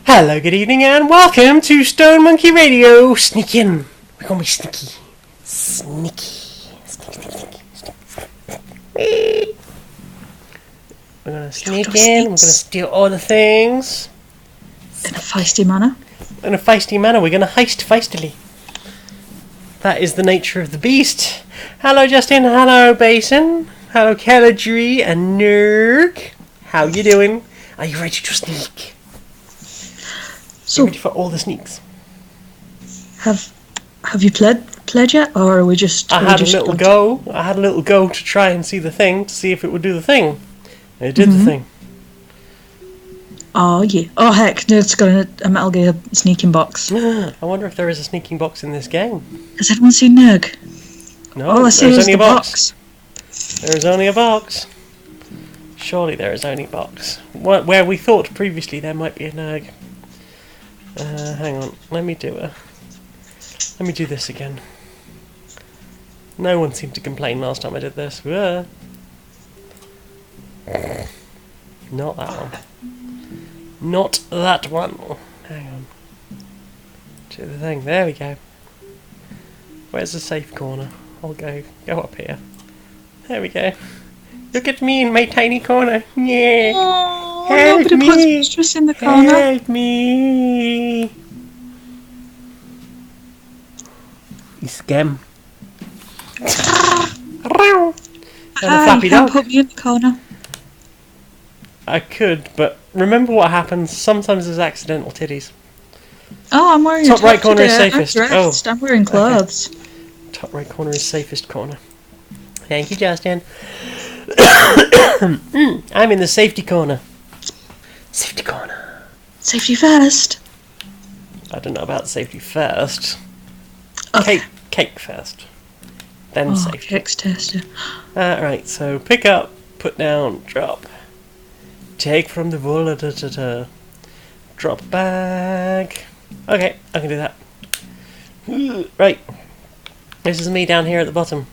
Hello, good evening, and welcome to Stone Monkey Radio. Sneak in. We're gonna be sneaky. Sneaky. We're gonna sneak in. We're gonna steal all the things. In a feisty manner. In a feisty manner. We're gonna heist feistily. That is the nature of the beast. Hello, Justin. Hello, Basin. Hello, Caladri and Nerg. How you doing? Are you ready to sneak? So, you ready for all the sneaks? have you played yet, or are we just? I had a little go to try and see the thing, to see if it would do the thing. And it did the thing. Oh yeah. Oh heck, it's got a Metal Gear sneaking box. I wonder if there is a sneaking box in this game. Has anyone seen Nerg? No, All I see there's is only the a box. There is only a box. Surely there is only a box. Where we thought previously there might be a Nerg. Hang on, let me do this again. No one seemed to complain last time I did this. Not that one. Not that one. Hang on. Do the thing. There we go. Where's the safe corner? I'll go up here. There we go. Look at me in my tiny corner. Yeah. Oh, Help me! Just in the corner. Help me! You scam. And a flappy you can't dog. put me in the corner. I could, but remember what happens. Sometimes there's accidental titties. Oh, I'm wearing Top a right corner is today. safest. I'm dressed. I'm wearing clothes. Okay. Top right corner is safest corner. Thank you, Justin. I'm in the safety corner. Safety corner. Safety first. I don't know about safety first. Okay. Cake first. Then safety. Cake's tasty. Right, so pick up, put down, drop. Take from the vault, drop bag. Okay, I can do that. Right. This is me down here at the bottom.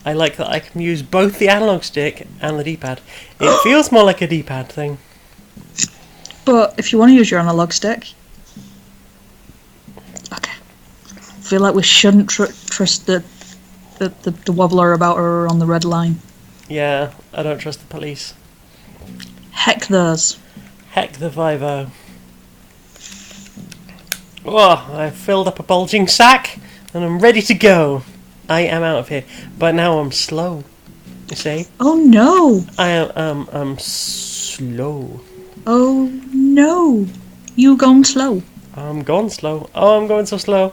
I like that I can use both the analog stick and the D-pad. It feels more like a D-pad thing. But if you want to use your analog stick, okay. I feel like we shouldn't trust the wobbler about her on the red line. Yeah, I don't trust the police. Heck those. Heck the 5-0. Oh, I've filled up a bulging sack and I'm ready to go. I am out of here, but now I'm slow. You see? Oh no! I'm slow. Oh no! You gone slow. I'm gone slow. Oh, I'm going so slow.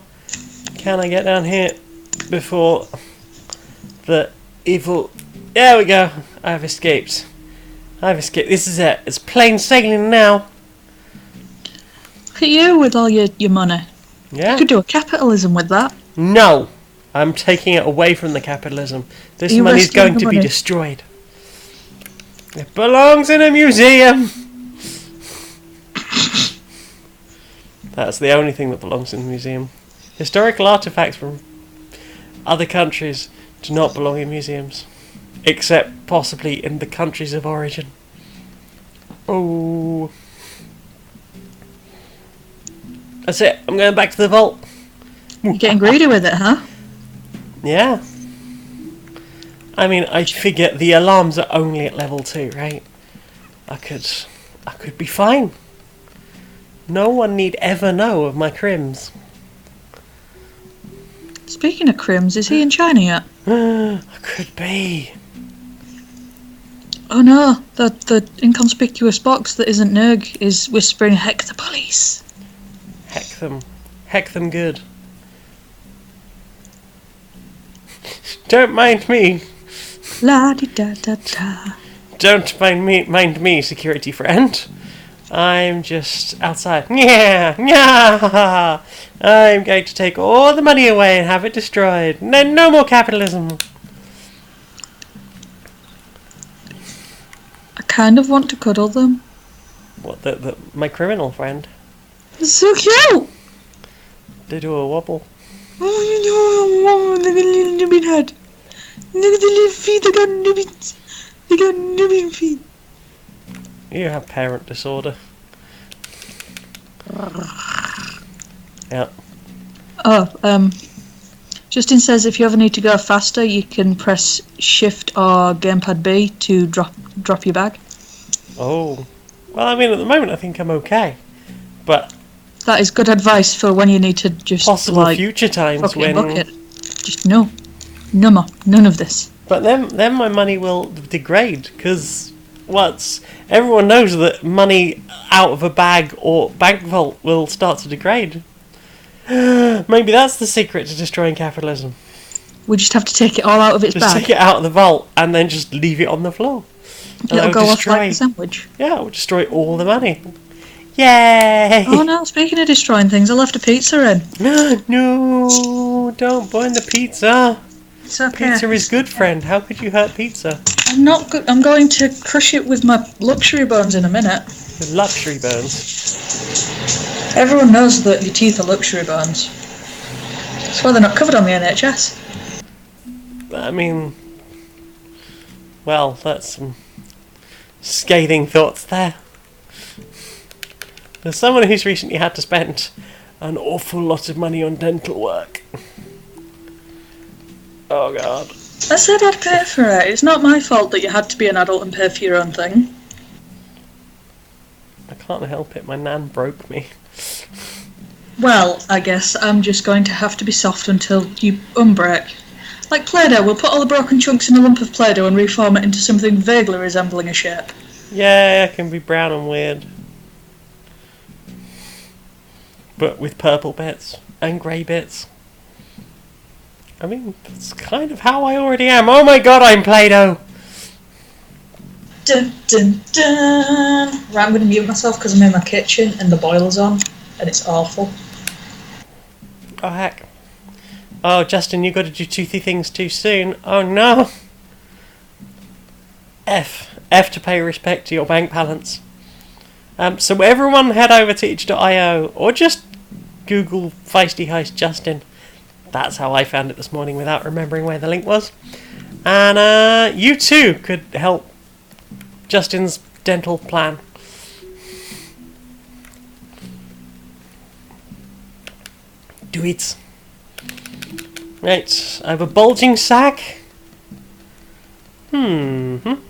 Can I get down here before the evil... There we go. I've escaped. This is it. It's plain sailing now. Look at you with all your money. Yeah. You could do a capitalism with that. No. I'm taking it away from the capitalism. This Are you money's rescuing going the to be money? destroyed. It belongs in a museum. That's the only thing that belongs in the museum. Historical artifacts from other countries do not belong in museums. Except possibly in the countries of origin. Oh. That's it. I'm going back to the vault. You're getting greedy with it, huh? Yeah. I mean, I figure the alarms are only at level 2, right? I could be fine. No one need ever know of my crims. Speaking of crims, is he in China yet? I could be. Oh no, the inconspicuous box that isn't Nerg is whispering heck the police. Heck them. Heck them good. Don't mind me. La-di-da-da-da. Don't mind me, security friend. I'm just outside. Yeah. I'm going to take all the money away and have it destroyed. No more capitalism. I kind of want to cuddle them. What, my criminal friend? It's so cute! They do a wobble. Oh, look at the little nibbin head. Look at the little feet, they got nibbins. They got nibbin feet. You have parent disorder. Yeah. Oh, Justin says if you ever need to go faster, you can press Shift or Gamepad B to drop your bag. Oh. Well, I mean, at the moment, I think I'm okay. But That is good advice for when you need to just possible future times fucking when. bucket. Just no more, none of this. But then my money will degrade because everyone knows that money out of a bag or bank vault will start to degrade. Maybe that's the secret to destroying capitalism. We just have to take it all out of its Just bag. take it out of the vault and then just leave it on the floor. It'll go off like a sandwich. Yeah, it will destroy all the money. Yay! Oh no, speaking of destroying things, I left a pizza in. No, don't burn the pizza. It's okay. Pizza is good, friend. How could you hurt pizza? I'm not good. I'm going to crush it with my luxury bones in a minute. The luxury bones. Everyone knows that your teeth are luxury bones. That's why they're not covered on the NHS. I mean, well, that's some scathing thoughts there. There's someone who's recently had to spend an awful lot of money on dental work. Oh god. I said I'd pay for it. It's not my fault that you had to be an adult and pay for your own thing. I can't help it, my nan broke me. Well, I guess I'm just going to have to be soft until you unbreak. Like Play-Doh, we'll put all the broken chunks in a lump of Play-Doh and reform it into something vaguely resembling a shape. Yeah, it can be brown and weird. But with purple bits and grey bits. I mean, that's kind of how I already am. Oh my god, I'm Play-Doh! Dun dun dun! Right, I'm going to mute myself because I'm in my kitchen and the boiler's on and it's awful. Oh heck. Oh, Justin, you got to do toothy things too soon. Oh no! F to pay respect to your bank balance. So everyone head over to itch.io or just Google Feisty Heist Justin. That's how I found it this morning without remembering where the link was. And you too could help Justin's dental plan. Do it. Right, I have a bulging sack. I'm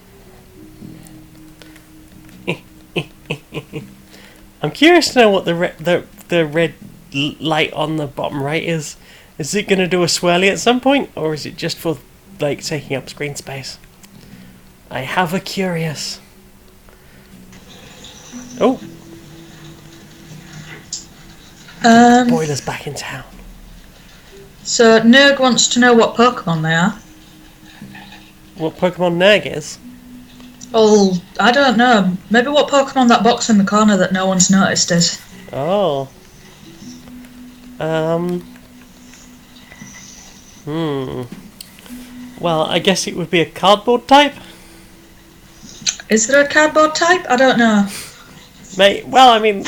curious to know what the red light on the bottom right is. Is it going to do a swirly at some point, or is it just for like taking up screen space? I have a curious. Oh, Boiler's back in town. So Nerg wants to know what Pokemon they are. What Pokemon Nerg is? Oh, I don't know. Maybe what Pokemon that box in the corner that no one's noticed is. Oh. Well, I guess it would be a cardboard type. Is there a cardboard type? I don't know. Mate, well, I mean,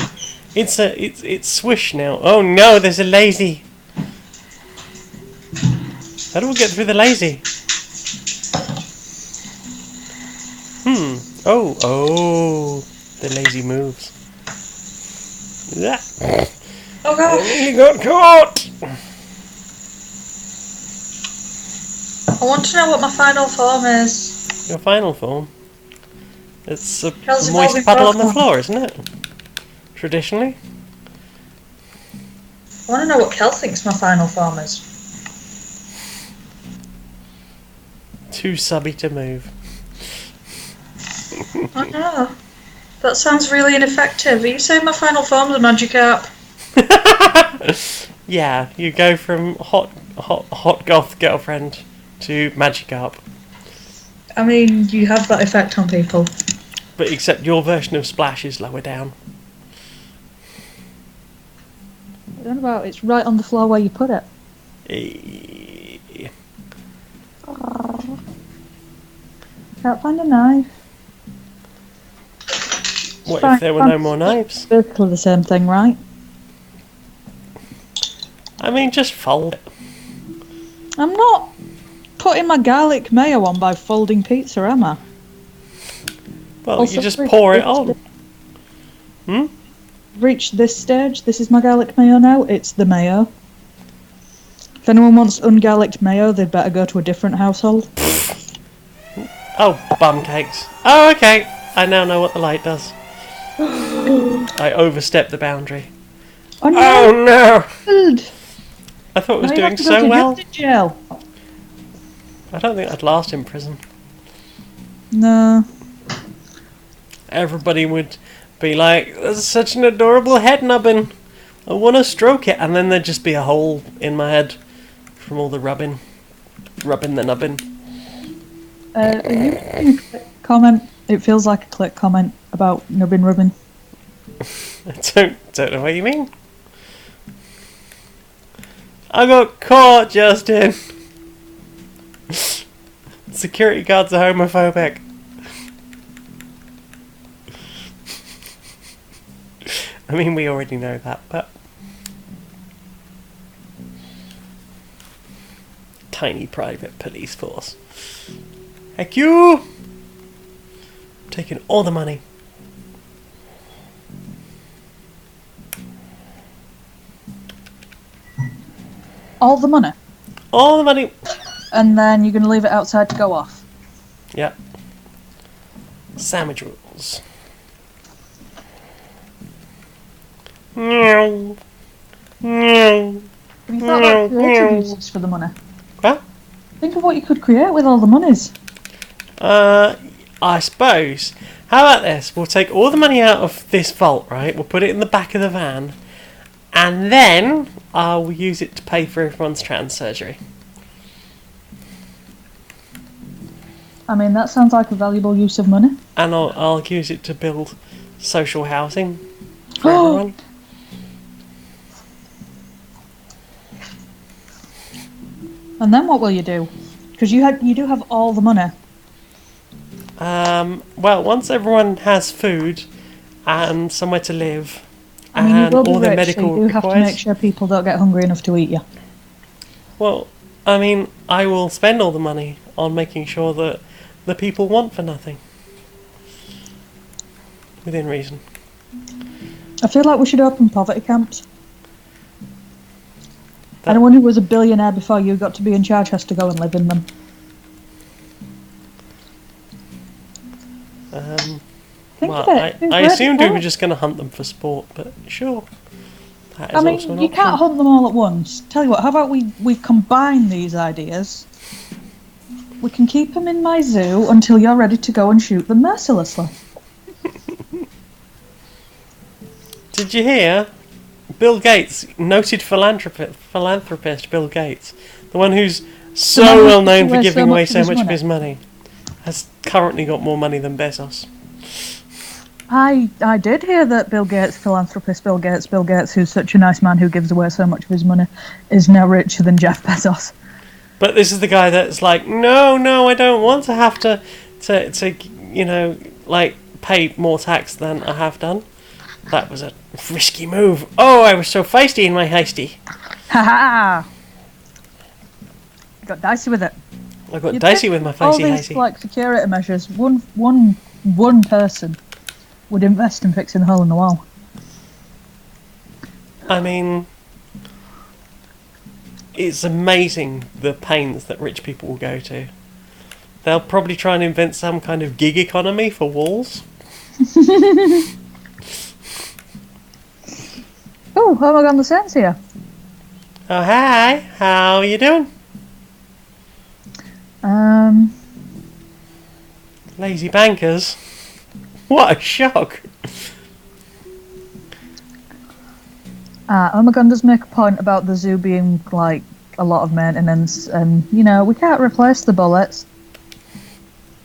it's Swish now. Oh no, there's a lazy. How do we get through the lazy? Oh, the lazy moves. Yeah. Oh god. He got caught. I want to know what my final form is. Your final form. It's a Kel's moist evolving puddle on the Pokemon. floor, isn't it? Traditionally. I want to know what Kel thinks my final form is. Too subby to move. I don't know. That sounds really ineffective. Are you saying my final form's a Magikarp? Yeah, you go from hot goth girlfriend to Magikarp. I mean, you have that effect on people. But except your version of Splash is lower down. I don't know about it's right on the floor where you put it. Can't find a knife. What if there were no more knives? Basically the same thing, right? I mean, just fold it. I'm not putting my garlic mayo on by folding pizza, am I? Well, Also, you just pour it on. reached this stage. This is my garlic mayo now. It's the mayo. If anyone wants ungarlicked mayo, they'd better go to a different household. Oh, bum cakes. Oh, okay. I now know what the light does. I overstepped the boundary. Oh no! Oh no! Good. I thought it was Now you have doing to go so to well. justice jail. I don't think I'd last in prison. No. Everybody would be like, "That's such an adorable head nubbin. I want to stroke it," and then there'd just be a hole in my head from all the rubbing the nubbin. Are you going to click comment? It feels like a click comment about nubbin rubbing. I don't know what you mean. I got caught, Justin. Security guards are homophobic. I mean, we already know that, but... Tiny private police force. Heck you! Taking all the money. All the money. All the money! And then you're going to leave it outside to go off. Yep. Sandwich rules. No. No. Have you thought about creative uses for the money? What? Think of what you could create with all the monies. I suppose. How about this? We'll take all the money out of this vault, right? We'll put it in the back of the van. And then I'll use it to pay for everyone's trans surgery. I mean, that sounds like a valuable use of money. And I'll use it to build social housing for everyone. And then what will you do? Because you do have all the money. Well, once everyone has food and somewhere to live, I mean, and you will be all their rich, medical so you do have to requires- make sure people don't get hungry enough to eat you. Well, I mean, I will spend all the money on making sure that the people want for nothing. Within reason. I feel like we should open poverty camps. Anyone who was a billionaire before you got to be in charge has to go and live in them. Think Well, of it. I assumed we were just going to hunt them for sport, but sure. That is I mean, also an you option. can't hunt them all at once. Tell you what, how about we combine these ideas? We can keep them in my zoo until you're ready to go and shoot them mercilessly. Did you hear? Bill Gates, noted philanthropist Bill Gates, the one who's so man who well known gives for away giving so away much of so his much of money. his money, has currently got more money than Bezos. I did hear that Bill Gates, philanthropist Bill Gates, who's such a nice man who gives away so much of his money, is now richer than Jeff Bezos. But this is the guy that's like, no, I don't want to have to pay more tax than I have done. That was a risky move. Oh, I was so feisty in my heisty. Ha ha! Got dicey with it. I got You'd dicey think with my all feisty these heisty. like security measures, one person would invest in fixing the hole in the wall. I mean, it's amazing the pains that rich people will go to. They'll probably try and invent some kind of gig economy for walls. Oh my god, the sense here. Oh, hi. How you doing? Lazy bankers. What a shock. Omegon does make a point about the zoo being like a lot of maintenance, and we can't replace the bullets.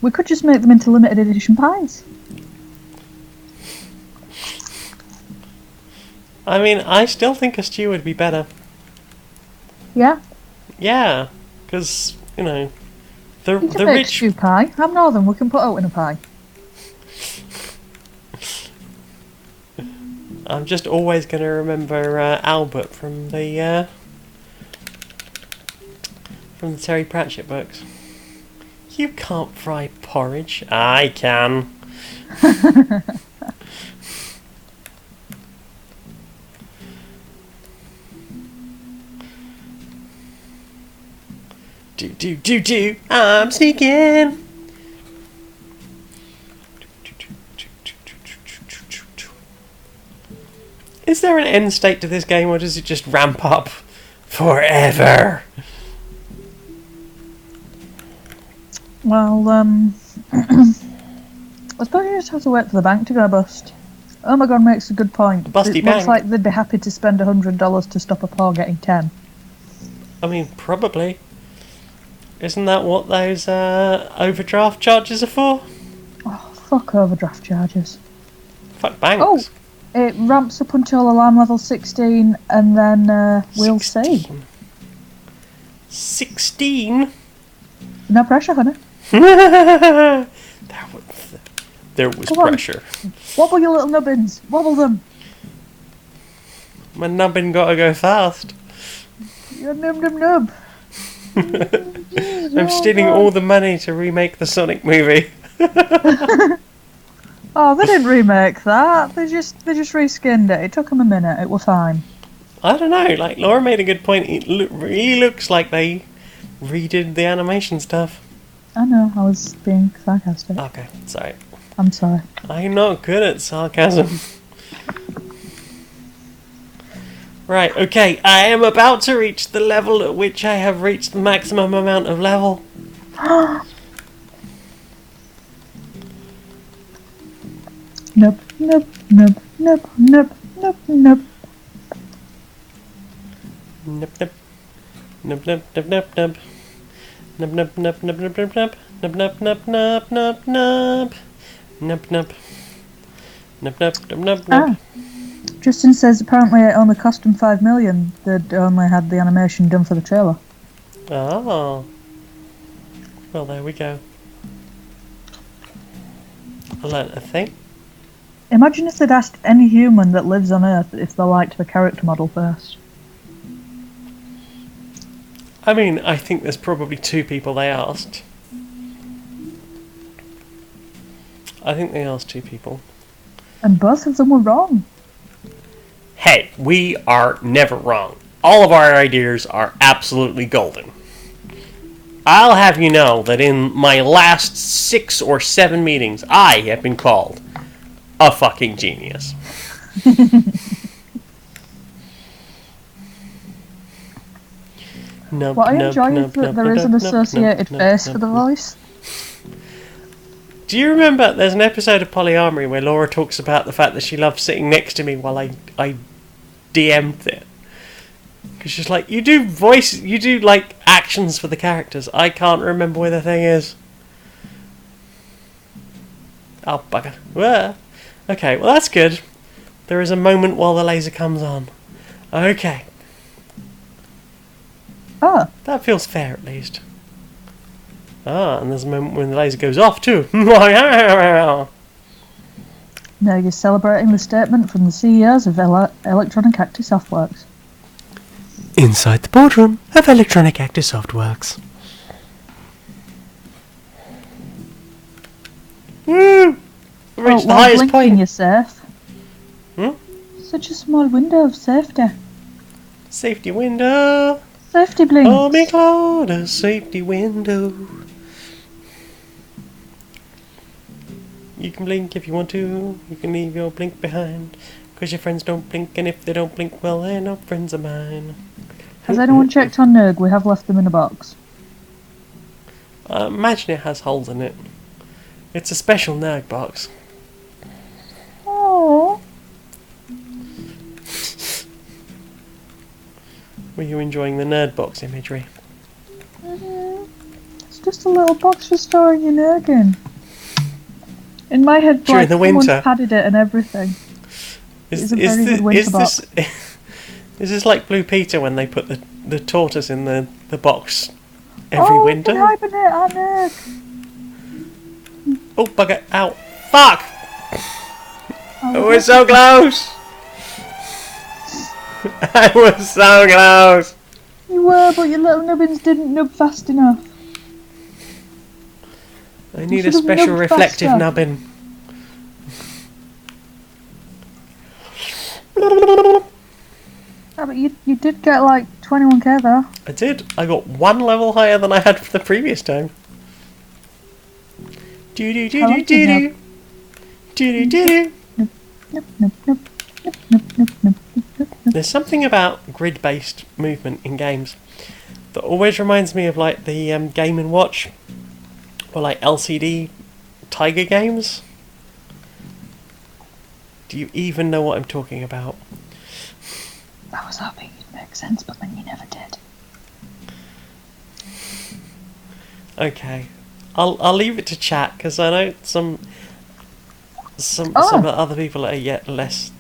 We could just make them into limited edition pies. I mean, I still think a stew would be better. Yeah? Yeah, because, the You can make rich... stew pie. I'm northern, we can put oat in a pie. I'm just always going to remember Albert from the Terry Pratchett books. You can't fry porridge. I can. Do. I'm sneaking. Is there an end state to this game, or does it just ramp up forever? Well, I suppose you just have to wait for the bank to go bust. Oh my god, makes a good point. Busty It bank. looks like they'd be happy to spend $100 to stop a paw getting 10. I mean, probably. Isn't that what those overdraft charges are for? Oh, fuck overdraft charges. Fuck banks. Oh, it ramps up until alarm level 16, and then we'll see. 16? No pressure, honey. There was Come on. pressure. Wobble your little nubbins. Wobble them. My nubbin gotta go fast. Your nub. I'm stealing all the money to remake the Sonic movie. Oh, they didn't remake that. They just reskinned it. It took them a minute. It was fine. I don't know, like, Laura made a good point. It really looks like they redid the animation stuff. I know. I was being sarcastic. Okay, sorry. I'm sorry. I'm not good at sarcasm. Right, okay, I am about to reach the level at which I have reached the maximum amount of level. Nope. Nub nub nub nub nub nub nub. Nub nub nub nub nub nub nub. Nub nub nub nub nub nub. Nub nub. Nub nub nub nub nub. Justin says apparently it only cost him $5 million. They'd only had the animation done for the trailer. Oh. Well, there we go. I learnt a thing. Imagine if they'd asked any human that lives on Earth if they liked the character model first. I mean, I think there's probably 2 people they asked. I think they asked 2 people. And both of them were wrong. Hey, we are never wrong. All of our ideas are absolutely golden. I'll have you know that in my last 6 or 7 meetings, I have been called a fucking genius. What I enjoy is that there is an associated face for the voice. Do you remember there's an episode of Polyamory where Laura talks about the fact that she loves sitting next to me while I DM'd it? Because she's like, you do like actions for the characters. I can't remember where the thing is. Oh, bugger. Where? Okay, well that's good. There is a moment while the laser comes on. Okay. Oh. That feels fair at least. And there's a moment when the laser goes off too. Now you're celebrating the statement from the CEOs of Electronic Active Softworks. Inside the boardroom of Electronic Active Softworks. Woo! Reached the highest point. You're safe. Such a small window of safety. Safety window. Safety blink. Oh, me cloud, a safety window. You can blink if you want to. You can leave your blink behind. Because your friends don't blink, and if they don't blink, well, they're not friends of mine. Has anyone checked on Nerg? We have left them in a box. Imagine it has holes in it. It's a special Nerg box. Oh. Were you enjoying the nerd box imagery? It's just a little box for storing your Nerg in. In my head, during the winter, someone's padded it and everything. Is this like Blue Peter when they put the tortoise in the box every winter? Oh, hibernate our Nerg. Oh, bugger. Ow. Fuck! Oh, we're so close! I was so close! You were, but your little nubbins didn't nub fast enough. I need a special reflective nubbin. Yeah, but you did get like 21k there. I did. I got 1 level higher than I had for the previous time. Do do do do do do. Do do do do. Nope, nope, nope. Nope, nope, nope, nope, nope, nope. There's something about grid-based movement in games that always reminds me of like the Game & Watch or like LCD Tiger games. Do you even know what I'm talking about? I was hoping it'd make sense, but then you never did. Okay, I'll leave it to chat because I know some other people are yet less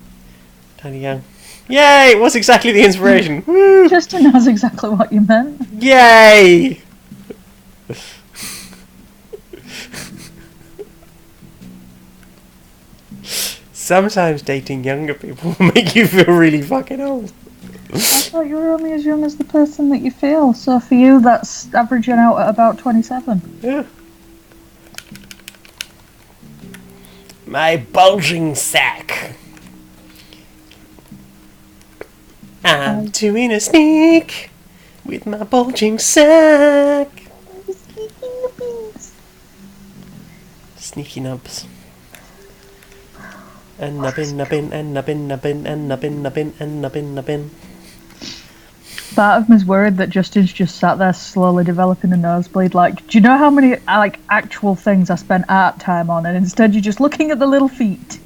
tiny young. Yay! What's exactly the inspiration? Woo! Justin knows exactly what you meant. Yay! Sometimes dating younger people will make you feel really fucking old. I thought you were only as young as the person that you feel, so for you that's averaging out at about 27. Yeah. My bulging sack. I'm doing a sneak with my bulging sack. Sneaky nubs. And nubbin, nubbin, and nubbin, nubbin, and nubbin, nubbin, and nubbin, nubbin. Part of me's worried that Justin's just sat there slowly developing a nosebleed. Like, do you know how many actual things I spent art time on, and instead you're just looking at the little feet?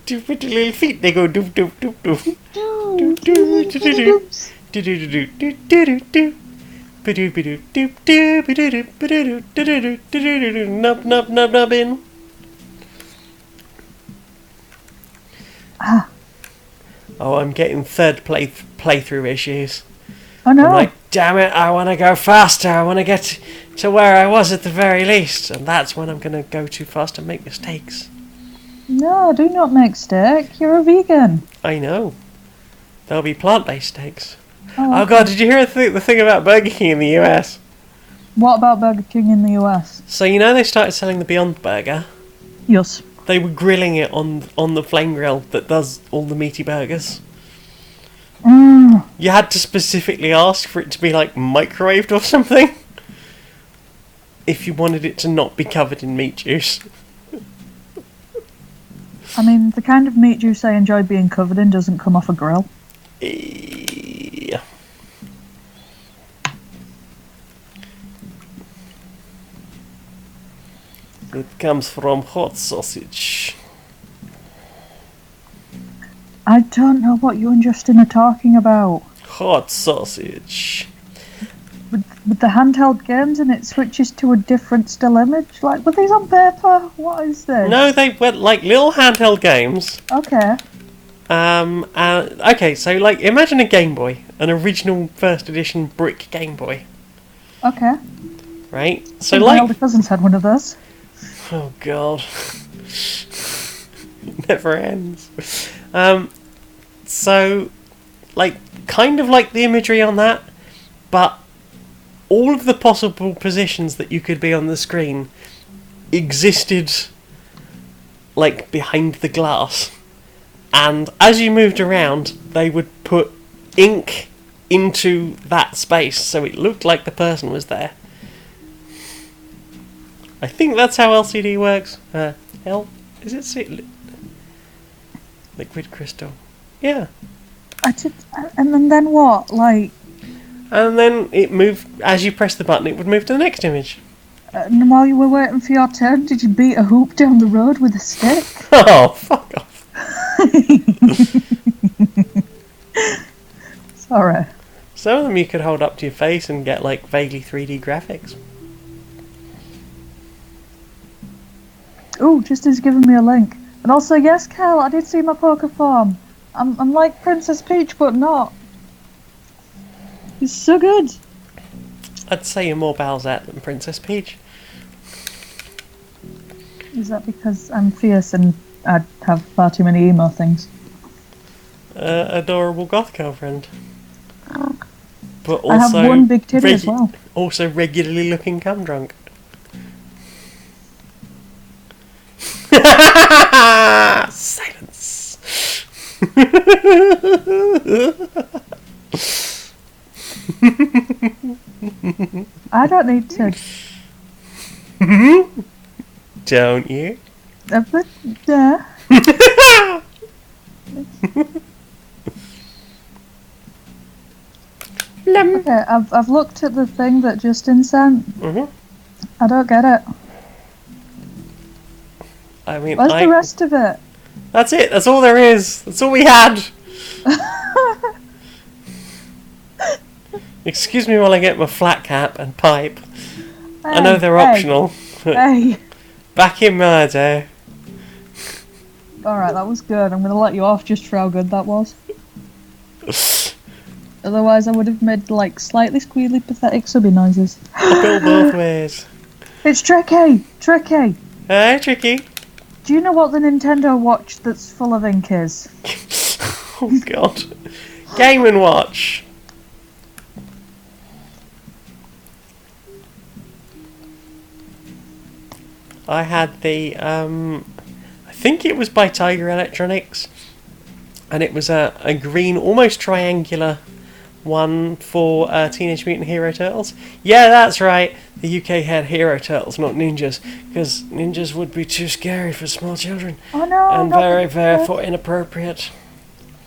With the little feet, they go doof doof doof doof. Doof doof doof doof. Do do do do do do do. Ba-doo ba-doo doop doo ba-doo ba-doo ba-doo ba-doo nub nub nub nubbin. Oh, I'm getting third playthrough issues. Oh no! I'm like, damn it! I want to go faster. I want to get to where I was at the very least, and that's when I'm gonna go too fast and make mistakes. No, do not make steak. You're a vegan. I know. There'll be plant-based steaks. Oh, Oh god, did you hear the thing about Burger King in the US? What about Burger King in the US? So you know they started selling the Beyond Burger? Yes. They were grilling it on the flame grill that does all the meaty burgers. You had to specifically ask for it to be like microwaved or something if you wanted it to not be covered in meat juice. I mean, the kind of meat juice I enjoy being covered in doesn't come off a grill. Yeah. It comes from hot sausage. I don't know what you and Justin are talking about. Hot sausage. With the handheld games and it switches to a different still image? Like, were these on paper? What is this? No, they were like little handheld games. Okay. Okay, so like imagine a Game Boy, an original first edition brick Game Boy. Okay. Right? So My like older cousins had one of those. oh god. It never ends. So like kind of like the imagery on that, but all of the possible positions that you could be on the screen existed like behind the glass. And as you moved around, they would put ink into that space so it looked like the person was there. I think that's how LCD works. Is it liquid crystal? Yeah. And then what? Like... And then it moved, as you press the button, it would move to the next image. And while you were waiting for your turn, did you beat a hoop down the road with a stick? Oh, fuck off. Sorry. Some of them you could hold up to your face and get like vaguely 3D graphics. Oh, Justin's given me a link. And also, yes, Cal, I did see my poker form. I'm like Princess Peach, but not. It's so good. I'd say you're more Bowsette than Princess Peach. Is that because I'm fierce and I have far too many emo things? Adorable goth girlfriend. But also I have one big titty as well. Also regularly looking cum drunk. Silence. I don't need to. Don't you? But, yeah. Okay, I've looked at the thing that Justin sent. I don't get it. I mean, Where's the rest of it? That's it. That's all there is. That's all we had. Excuse me while I get my flat cap and pipe. I know they're optional. Hey. Back in my day. Alright, that was good. I'm going to let you off just for how good that was. Otherwise, I would have made, like, slightly squealy, pathetic subby noises. Go both ways. It's tricky! Tricky! Hey, Tricky. Do you know what the Nintendo Watch that's full of ink is? Oh, God. Game & Watch. I had the, I think it was by Tiger Electronics, and it was a green, almost triangular one for Teenage Mutant Hero Turtles. Yeah, that's right, the UK had Hero Turtles, not ninjas, because ninjas would be too scary for small children. Oh no! And very, therefore inappropriate.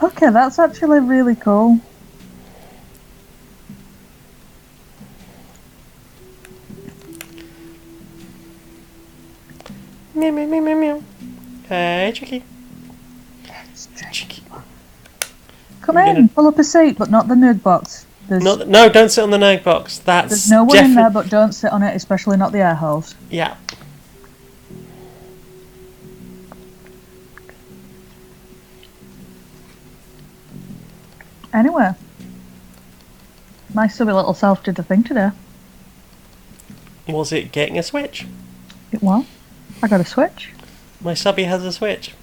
Okay, that's actually really cool. Meow, meow, meow, meow, meow. Hey, Tricky. Tricky. Come in, pull up a seat, but not the nerd box. No, don't sit on the nerd box. There's no one in there, but don't sit on it, especially not the air holes. Yeah. Anyway, my subby little self did the thing today. Was it getting a Switch? It was. I got a Switch. My subby has a Switch.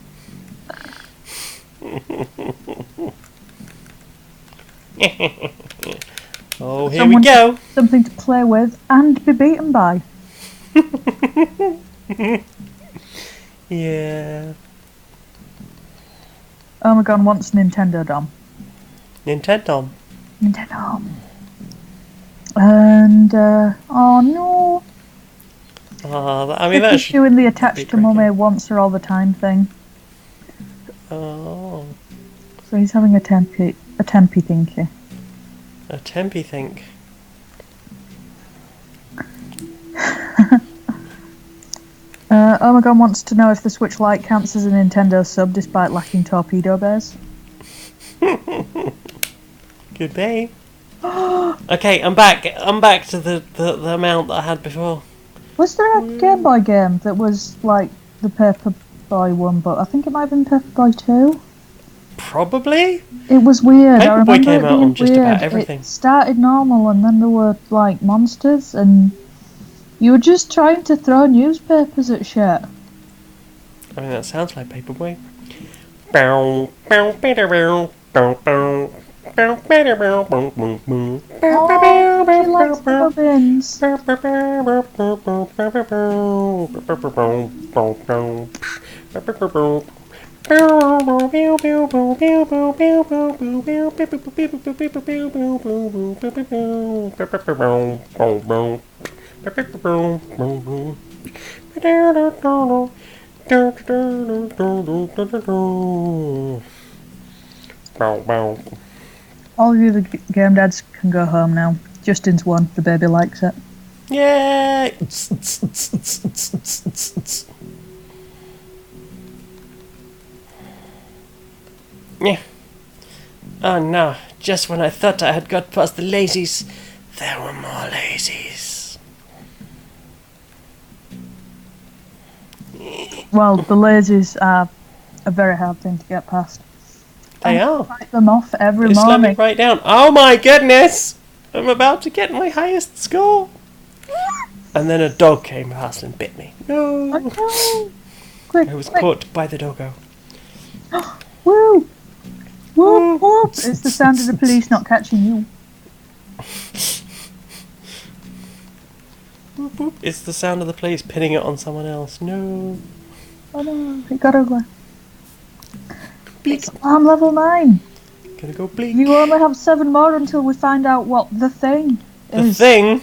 Oh, here we go. Something to play with and be beaten by. Yeah. Oh my god, wants Nintendo Dom. Nintendo. Nintendo. And, oh no. Oh, I mean, that's doing the attached to mummy wants her all the time thing. Oh. So he's having a tempy thinky. A tempy think. Oh my god wants to know if the Switch Lite counts as a Nintendo sub despite lacking torpedo bears. Good day. Okay, I'm back. I'm back to the amount that I had before. Was there a Game Boy game that was like the Paper Boy one, but I think it might have been Paper Boy 2? Probably. It was weird. Paper I Boy remember came out on just weird. about everything. It started normal and then there were like monsters and you were just trying to throw newspapers at shit. I mean, that sounds like Paperboy. Bow, bow, bow, bow, bow, bow. Oh, she likes the bobbins. All of you the game dads can go home now. Justin's won. The baby likes it. Yay! Yeah. Oh no, just when I thought I had got past the lazies, there were more lazies. Well, the lazies are a very hard thing to get past. They are. Fight them off every Just let me morning. write down. Oh my goodness! I'm about to get my highest score. And then a dog came past and bit me. No. Oh, no. Quick, I was quick. caught by the doggo. Woo! Whoop, whoop. It's the sound of the police not catching you. Boop, boop. It's the sound of the police pinning it on someone else. No. Oh no, it got ugly. Bleak. It's alarm level 9. Gonna go bleak. You only have 7 more until we find out what the thing The is. thing?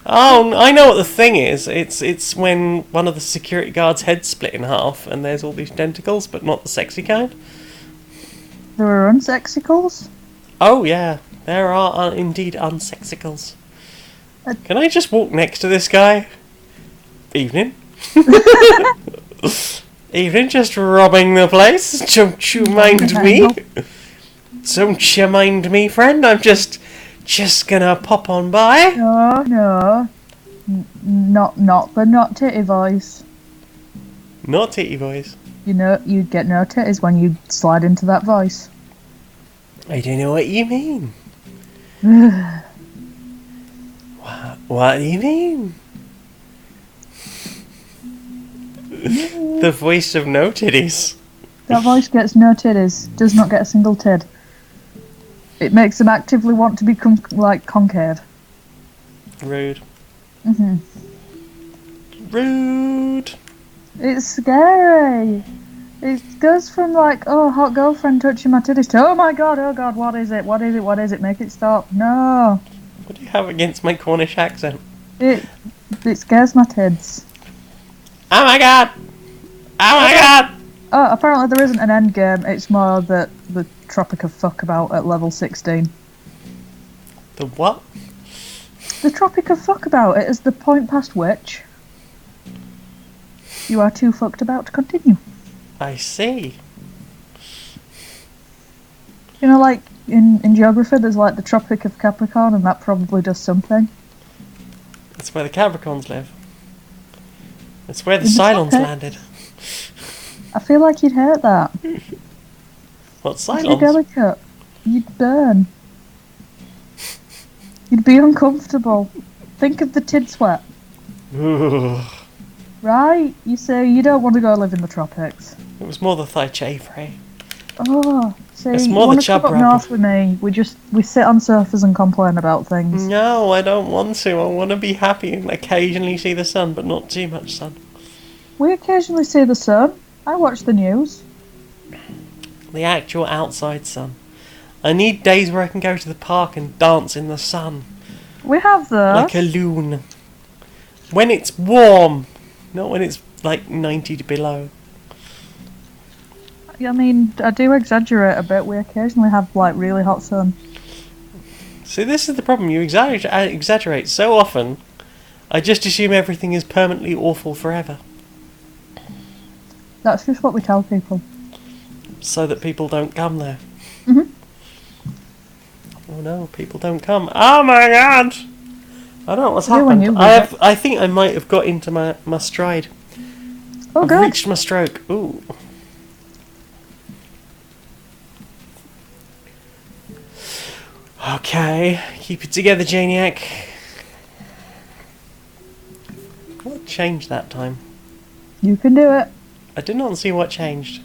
Oh, I know what the thing is. It's when one of the security guards' heads split in half, and there's all these tentacles, but not the sexy kind. There are unsexicles? Oh yeah, there are indeed unsexicles. Can I just walk next to this guy? Evening. Evening, just robbing the place. Don't you mind me? Don't you mind me, friend? I'm just gonna pop on by. No. Not the not titty voice. Not titty voice. You know, you'd get no titties when you slide into that voice. I don't know what you mean. What do you mean? The voice of no titties. That voice gets no titties, does not get a single tid. It makes them actively want to become, like, concave. Rude. Mhm. Rude. It's scary. It goes from, like, oh, hot girlfriend touching my titties to, oh god, what is it, make it stop. No. What do you have against my Cornish accent? It scares my tids. Oh my god! Oh my god! Oh, apparently there isn't an end game, it's more the Tropic of Fuck About at level 16. The what? The Tropic of Fuck About, it is the point past which you are too fucked about to continue. I see. You know, like, in geography there's like the Tropic of Capricorn, and that probably does something. That's where the Capricorns live. That's where the In the Cylons tropics. landed. I feel like you'd hate that. What It's too Cylons? delicate. You'd burn. You'd be uncomfortable. Think of the tid sweat. Ugh. Right? You say you don't want to go live in the tropics. It was more the Thai Chafray. Oh, see, It's you more the want to chub come up rubble. north with me. We sit on sofas and complain about things. No, I don't want to. I want to be happy and occasionally see the sun, but not too much sun. We occasionally see the sun. I watch the news. The actual outside sun. I need days where I can go to the park and dance in the sun. We have those. Like a loon. When it's warm. Not when it's like 90 below. I mean, I do exaggerate a bit. We occasionally have like really hot sun. See, this is the problem. You exaggerate so often, I just assume everything is permanently awful forever. That's just what we tell people. So that people don't come there. Mhm. Oh no, people don't come. Oh my god! I don't know what's Yeah, when happened. you I think I might have got into my stride. Oh, I've good. reached my stroke. Ooh. Okay, keep it together, Janiac. What changed that time? You can do it. I did not see what changed.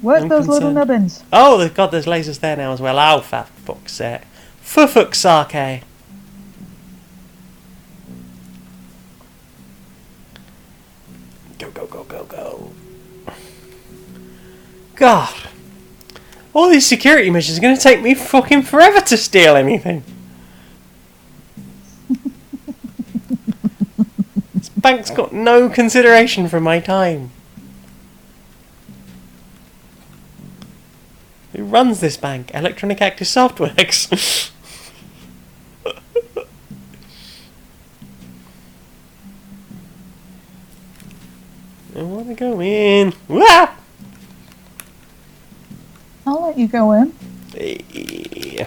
Work I'm those little concerned. nubbins. Oh, God, there's lasers there now as well. Oh, for fuck's sake. For fuck's sake. Go, go, go, go, go. God. All these security measures are going to take me fucking forever to steal anything. This bank's got no consideration for my time. Who runs this bank? Electronic Active Softworks. I want to go in. Wah! I'll let you go in. Eh.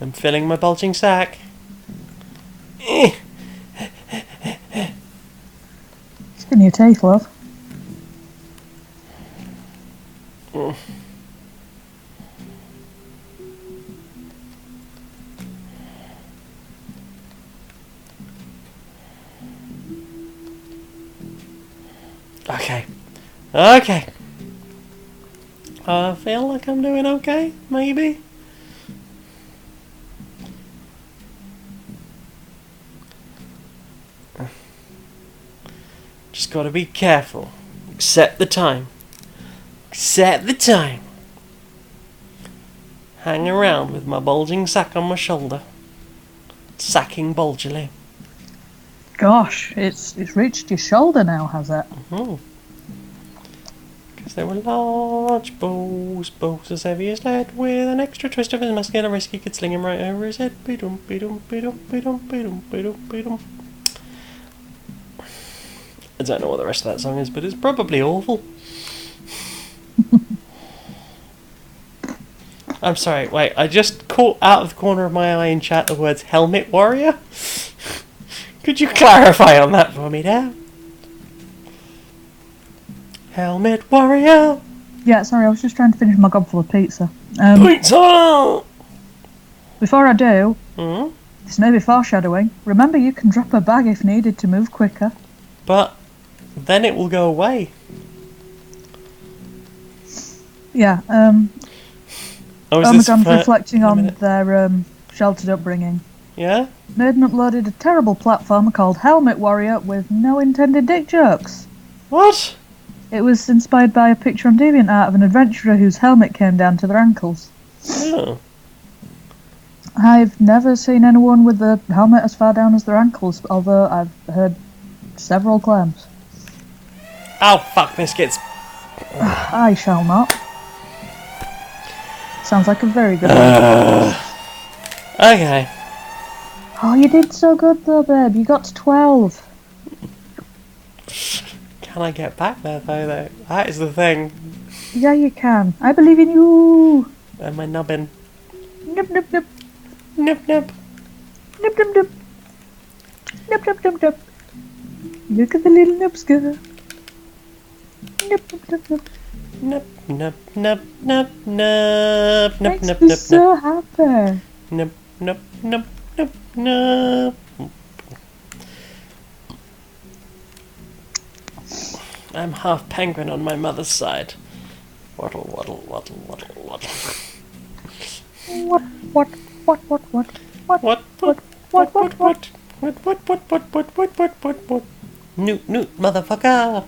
I'm filling my bulging sack. Eh. Skin your teeth, love. Mm. Okay. Okay. I feel like I'm doing okay, maybe. Just gotta be careful. Set the time. Set the time. Hang around with my bulging sack on my shoulder. Sacking bulgily. Gosh, it's reached your shoulder now, has it? Because they were large balls as heavy as lead, with an extra twist of his muscular wrist, he could sling him right over his head. Be-dum, be-dum, be-dum, be-dum, be-dum, be-dum, be-dum. I don't know what the rest of that song is, but it's probably awful. I'm sorry, wait, I just caught out of the corner of my eye in chat the words Helmet Warrior. Could you clarify on that for me now? Helmet Warrior! Yeah, sorry, I was just trying to finish my gob full of pizza. Pizza! Before I do, this may be foreshadowing. Remember, you can drop a bag if needed to move quicker. But then it will go away. Yeah, Omegon's reflecting on their sheltered upbringing. Yeah? Maiden uploaded a terrible platformer called Helmet Warrior with no intended dick jokes. What? It was inspired by a picture on DeviantArt of an adventurer whose helmet came down to their ankles. Oh. I've never seen anyone with the helmet as far down as their ankles, although I've heard several claims. Oh, fuck biscuits. I shall not. Sounds like a very good one. Okay. Oh, you did so good though, babe. You got to 12. Can I get back there though? That is the thing. Yeah, you can. I believe in you. Am I nubbin? Nip, nip, nip. Nip, nip. Nip, nip, nip. Nip, nip, nip, nip. Look at the little nips go. Nip, nip, nip, nip. Nip, nip, nip, nip, nip, nip, Makes nip, me nip, so happy. nip, nip, nip, nip, nip. I'm half penguin on my mother's side. Waddle, waddle, waddle, waddle, waddle. What, what, what, what, what, what, What? What? Newt, newt, motherfucker.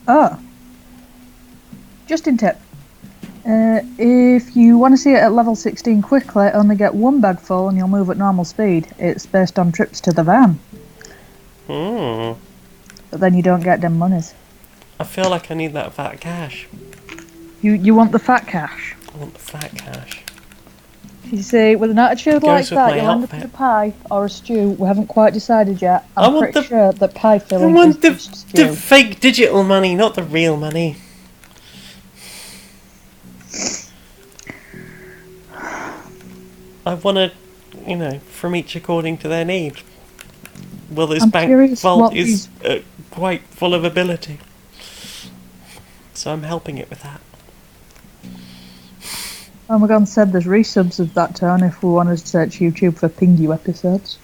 Oh. Justin tip. If you want to see it at level 16 quickly, only get one bag full and you'll move at normal speed. It's based on trips to the van. But then you don't get them monies. I feel like I need that fat cash. You want the fat cash? I want the fat cash. You see, with an attitude like with that, my you'll end up outfit. with a pie or a stew. We haven't quite decided yet. I I'm want pretty the- sure that pie I filling is want just the stew. fake digital money, not the real money. I want to, from each according to their need. Well, this I'm bank curious vault what is quite full of ability. So I'm helping it with that. Omegon said there's resubs of that tone if we wanted to search YouTube for Pingu episodes.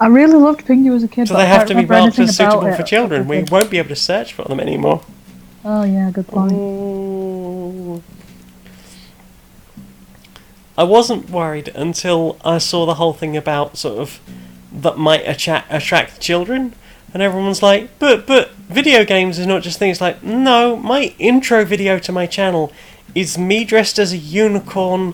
I really loved Pingu as a kid. So but they I have can't to be remember marked anything as about suitable it for as children. a We kid. won't be able to search for them anymore. Oh yeah, good point. Ooh. I wasn't worried until I saw the whole thing about sort of that might attract children, and everyone's like, but video games is not just things like, no, my intro video to my channel is me dressed as a unicorn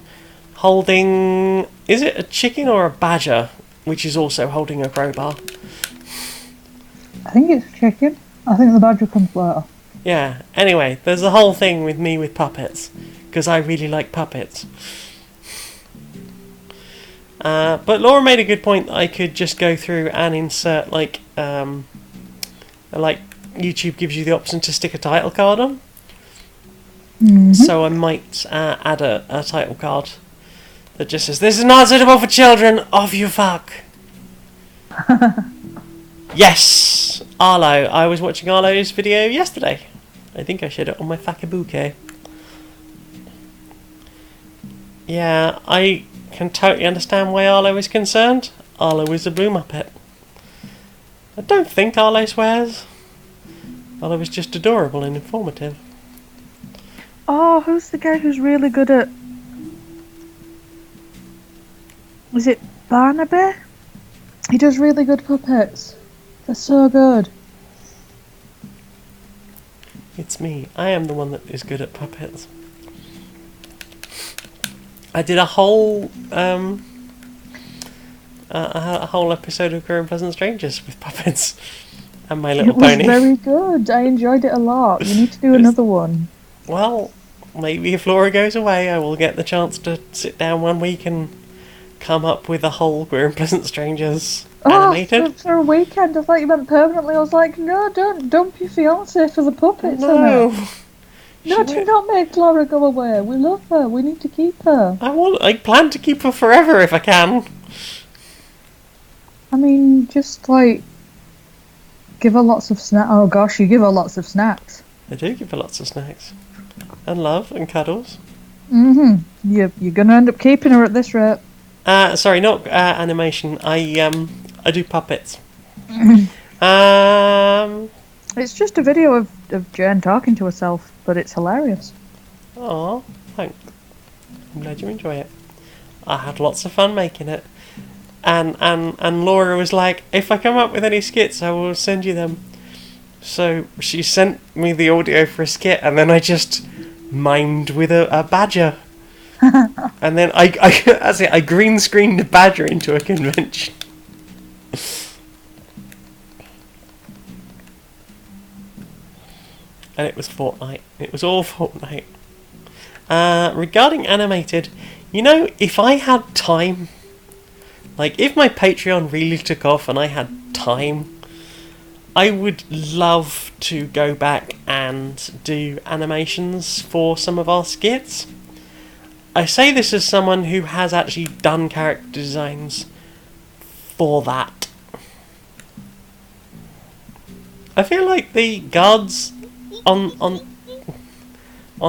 holding, is it a chicken or a badger, which is also holding a crowbar? I think it's chicken. I think the badger comes later. Yeah, anyway, there's a whole thing with me with puppets, because I really like puppets. But Laura made a good point that I could just go through and insert, like YouTube gives you the option to stick a title card on. Mm-hmm. So I might add a title card that just says, "This is not suitable for children, off you fuck." Yes! Arlo. I was watching Arlo's video yesterday. I think I shared it on my Fakabuke. Yeah, I can totally understand why Arlo is concerned. Arlo is a blue muppet. I don't think Arlo swears. Arlo is just adorable and informative. Oh, who's the guy who's really good at... Is it Barnaby? He does really good puppets. They're so good. You It's me. I am the one that is good at puppets. I did a whole a whole episode of Queer and Pleasant Strangers with puppets and My Little It was Pony. very good. I enjoyed it a lot. You need to do another one. Well, maybe if Laura goes away, I will get the chance to sit down one week and come up with a whole Queer and Pleasant Strangers animated. For a weekend. I thought you meant permanently. I was like, no, don't dump your fiance for the puppets. No. No, do not make Laura go away. We love her. We need to keep her. I plan to keep her forever if I can. I mean, just like give her lots of snacks. Oh gosh, you give her lots of snacks. I do give her lots of snacks. And love and cuddles. You're gonna end up keeping her at this rate. Sorry, not animation. I do puppets. It's just a video of Jen talking to herself, but it's hilarious. Oh, thanks. I'm glad you enjoy it. I had lots of fun making it. And Laura was like, if I come up with any skits, I will send you them. So she sent me the audio for a skit, and then I just mimed with a badger. And then I green screened a badger into a convention. And it was Fortnite. It was all Fortnite. Regarding animated, you know, if I had time, like if my Patreon really took off and I had time, I would love to go back and do animations for some of our skits. I say this as someone who has actually done character designs for that. I feel like the guards on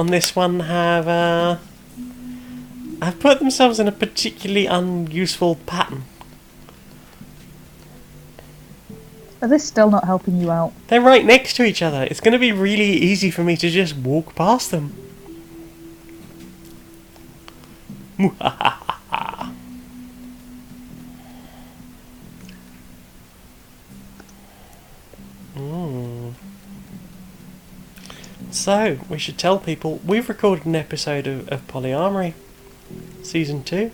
this one have put themselves in a particularly unuseful pattern. Are they still not helping you out? They're right next to each other. It's going to be really easy for me to just walk past them. So, we should tell people we've recorded an episode of Polyamory Season 2.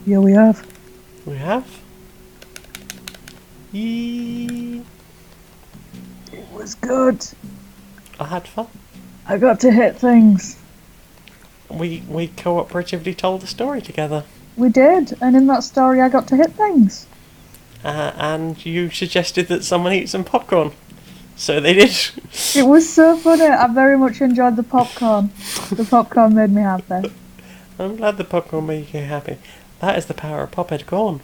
Yeah, we have. We have. Yee. It was good. I had fun. I got to hit things. We cooperatively told the story together. We did, and in that story I got to hit things. And you suggested that someone eat some popcorn. So they did. It was so funny. I very much enjoyed the popcorn. The popcorn made me happy. I'm glad the popcorn made you happy. That is the power of Pophead Corn.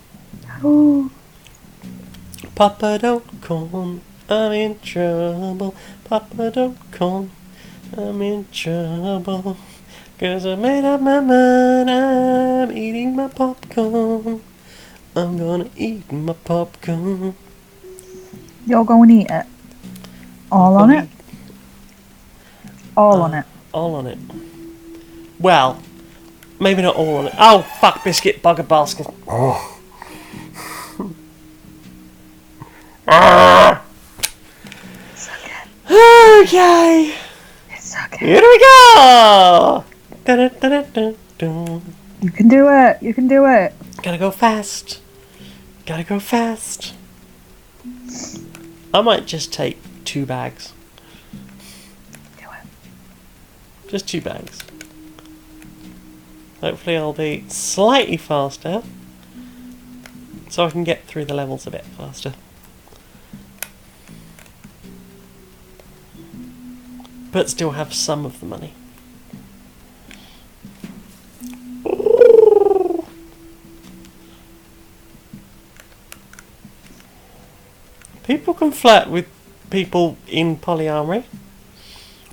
Ooh. Papa don't corn, I'm in trouble. Papa don't corn, I'm in trouble. 'Cause I made up my mind, I'm eating my popcorn. I'm gonna eat my popcorn. You're going to eat it? All on it? All on it. All on it. Well, maybe not all on it. Oh, fuck, biscuit, bugger basket. Oh. It's okay. Okay. It's okay. Here we go. Da-da-da-da-da-da. You can do it. You can do it. Gotta go fast. Gotta go fast. I might just take 2 bags. Do it. Just 2 bags. Hopefully I'll be slightly faster, so I can get through the levels a bit faster. But still have some of the money. People can flirt with people in polyamory.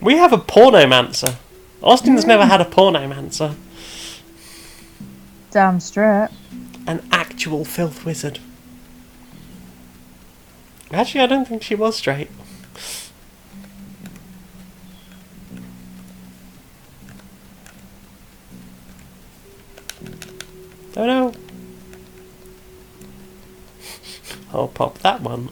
We have a pornomancer. Austin's never had a pornomancer. Damn straight. An actual filth wizard. Actually, I don't think she was straight. Don't know. I'll pop that one.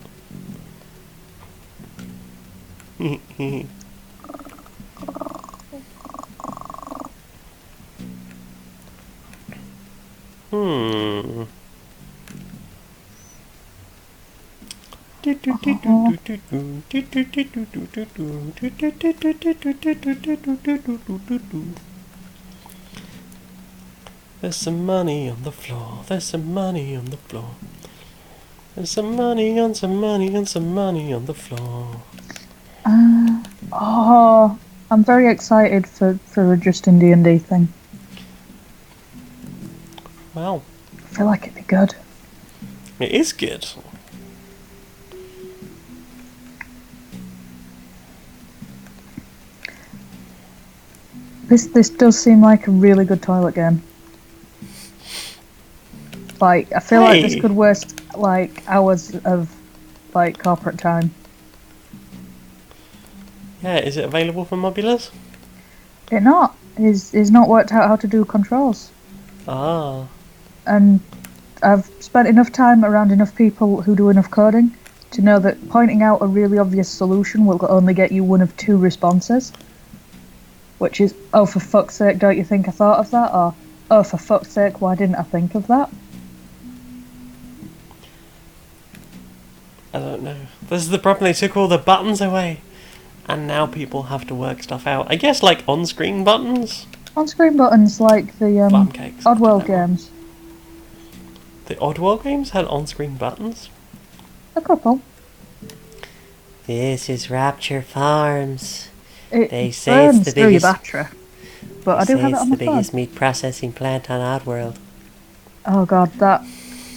There's some money on the floor. There's some money on the floor. There's some money on some money and some money on the floor. Oh, I'm very excited for a Justin D&D thing. Wow. I feel like it'd be good. It is good. This does seem like a really good toilet game. Like, I feel like this could waste like hours of like corporate time. Yeah, is it available for mobilers? It not. He's not worked out how to do controls. Ah. And I've spent enough time around enough people who do enough coding to know that pointing out a really obvious solution will only get you one of two responses. Which is, oh for fuck's sake, don't you think I thought of that? Or, oh for fuck's sake, why didn't I think of that? I don't know. This is the problem, they took all the buttons away. And now people have to work stuff out. I guess like on-screen buttons? On-screen buttons like the Oddworld games. The Oddworld games had on-screen buttons? A couple. This is Rapture Farms. It They say burns it's the through your biggest. battery. But I do have it on my the phone. biggest meat processing plant on Oddworld. Oh god, that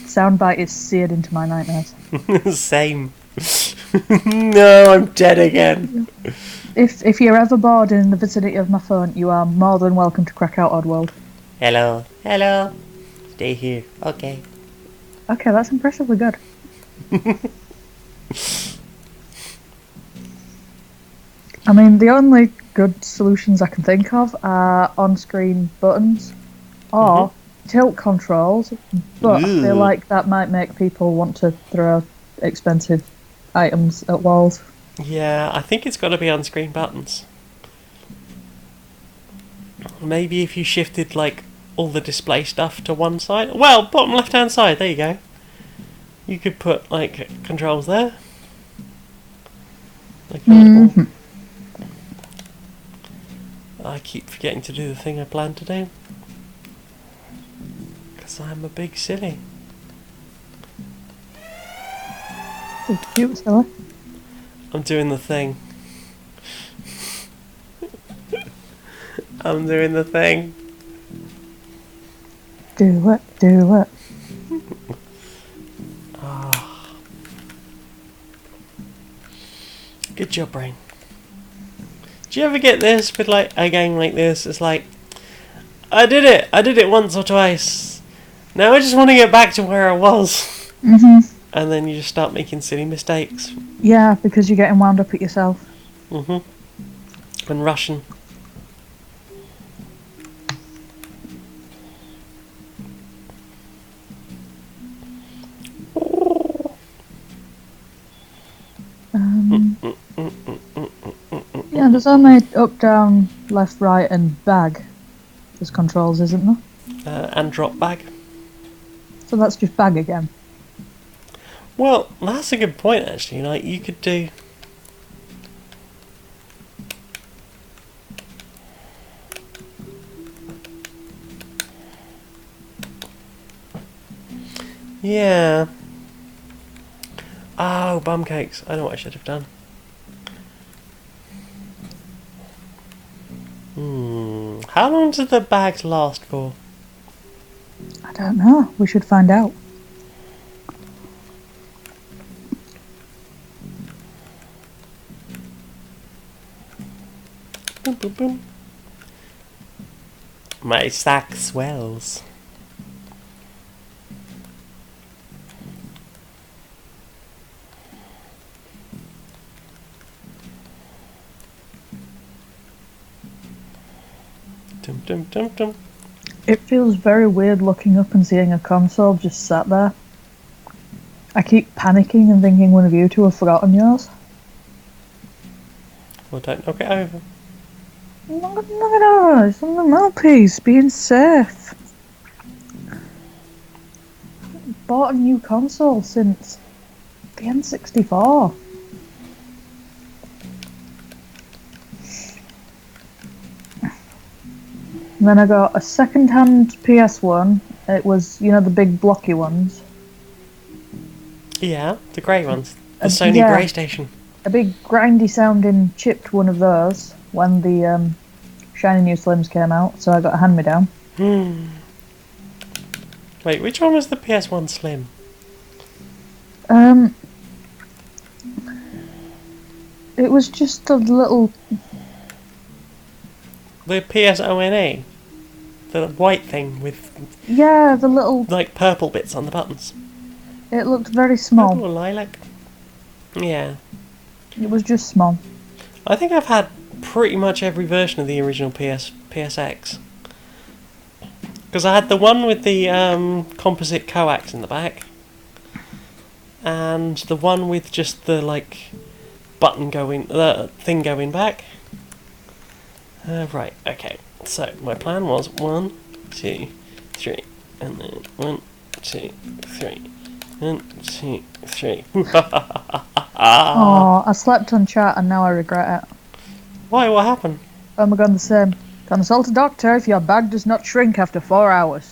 soundbite is seared into my nightmares. Same. No, I'm dead again. If you're ever bored in the vicinity of my phone, you are more than welcome to crack out Oddworld. Hello. Hello. Stay here. Okay. Okay, that's impressively good. I mean, the only good solutions I can think of are on-screen buttons or tilt controls, but I feel like that might make people want to throw expensive items at walls. Yeah, I think it's got to be on-screen buttons. Maybe if you shifted like all the display stuff to one side. Well, bottom left-hand side. There you go. You could put like controls there. Like I keep forgetting to do the thing I planned to do. Because I'm a big silly. Cute, silly. I'm doing the thing. I'm doing the thing. Do it, do it. Oh. Good job, brain. Do you ever get this with like a game like this? It's like, I did it once or twice. Now I just want to get back to where I was. And then you just start making silly mistakes. Yeah, because you're getting wound up at yourself. And rushing. Yeah, there's only up, down, left, right, and bag as controls, isn't there? And drop bag. So that's just bag again. Well, that's a good point actually. Like you could do. Yeah. Oh, bum cakes. I know what I should have done. How long do the bags last for? I don't know. We should find out. Boom, boom, boom. My sack swells. Dum, dum, dum, dum. It feels very weird looking up and seeing a console just sat there. I keep panicking and thinking one of you two have forgotten yours. Well, don't knock it over. Knock it over. It's on the mouthpiece, being safe. Bought a new console since The N64. And then I got a second-hand PS1. It was, you know, the big blocky ones. Yeah, the grey ones. The Sony yeah. Grey Station. A big grindy-sounding chipped one of those when the shiny new Slims came out. So I got a hand-me-down. Wait, which one was the PS1 Slim? It was just a little. The PSONA? The white thing with, Yeah, the little. like, purple bits on the buttons. It looked very small. Purple or lilac? Yeah. It was just small. I think I've had pretty much every version of the original PSX. Because I had the one with the composite coax in the back. And the one with just the, like, button going, thing going back. Right, okay. So, my plan was 1, 2, 3. And then 1, 2, 3. 1, 2, 3. Oh, I slept on chat and now I regret it. Why? What happened? Oh my god, the same. Consult a doctor if your bag does not shrink after 4 hours.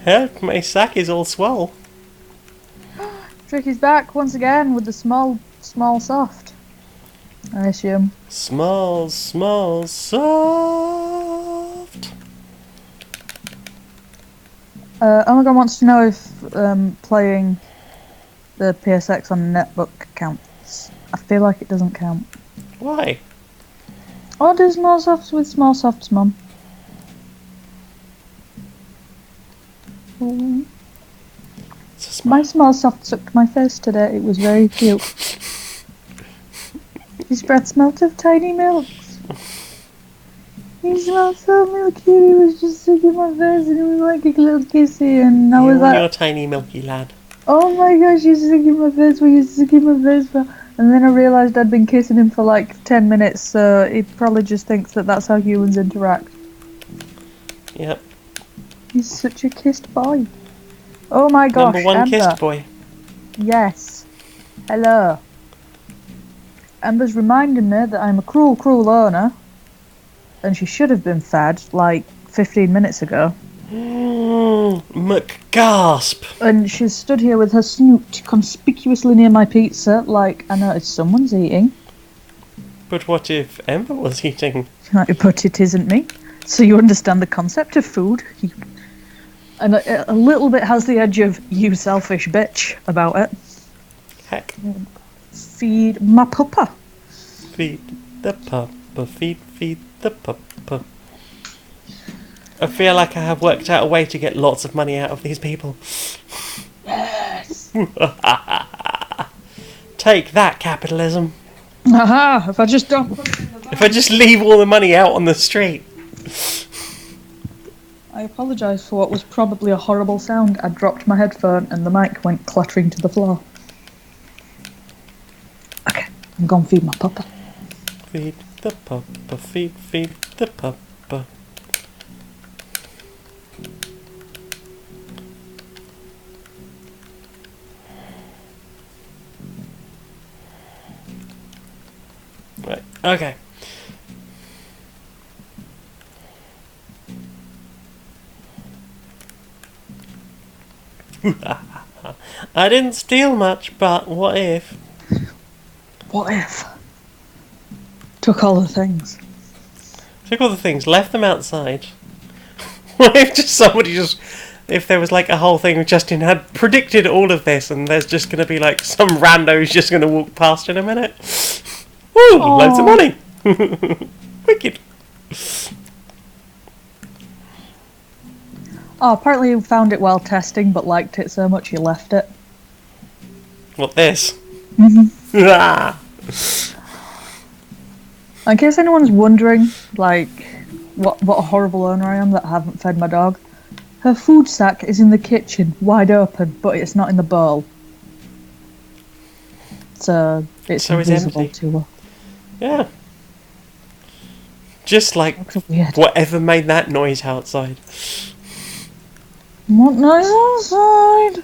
Help, my sack is all swell. Tricky's back once again with the small soft. I assume. Small, soft. Omega wants to know if playing the PSX on a netbook counts. I feel like it doesn't count. Why? Or do small softs with small softs, Mum. My small soft sucked my face today. It was very cute. His breath smelt of tiny milks. He smelled so milky. He was just sucking my face, and it was like a little kissy. And I was like, "You're a tiny milky lad." "Oh my gosh, he's sucking my face. What are you sucking my face for?" And then I realised I'd been kissing him for like 10 minutes, so he probably just thinks that that's how humans interact. Yep. He's such a kissed boy. Oh my gosh, Number one Amber. kissed boy. Yes. Hello. Amber's reminding me that I'm a cruel, cruel owner, and she should have been fed like 15 minutes ago. McGasp! And she's stood here with her snoot conspicuously near my pizza, like I noticed someone's eating. But what if Ember was eating? But it isn't me. So you understand the concept of food. And a little bit has the edge of you selfish bitch about it. Heck. Feed my puppa. Feed the puppa, feed the puppa. I feel like I have worked out a way to get lots of money out of these people. Yes. Take that, capitalism. Aha! If I just don't put it in the bag. If I just leave all the money out on the street. I apologise for what was probably a horrible sound. I dropped my headphone and the mic went clattering to the floor. Okay, I'm gonna feed my puppa. Feed the puppa, feed the puppa. Right, okay. I didn't steal much, but what if? What if? Took all the things. Took all the things, left them outside. What if if there was like a whole thing Justin had predicted all of this and there's just going to be like some rando who's just going to walk past in a minute? Woo! Loads of money! Wicked. Oh, apparently you found it while testing but liked it so much you left it. What, this? In case anyone's wondering, like, what a horrible owner I am that I haven't fed my dog, her food sack is in the kitchen, wide open, but it's not in the bowl. So it's invisible empty. to her. Yeah. Just like Weird. whatever made that noise outside. What noise outside?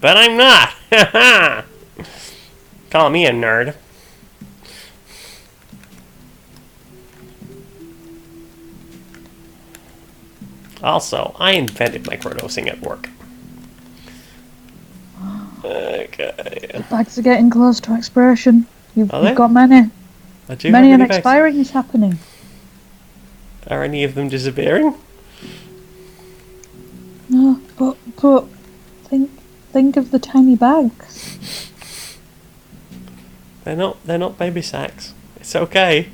But I'm not! Haha! Call me a nerd. Also, I invented microdosing at work. Okay. The bags are getting close to expiration. You've Are they? got many. I do Many have and bags. expiring is happening. Are any of them disappearing? No, but think of the tiny bags. They're not baby sacks. It's okay.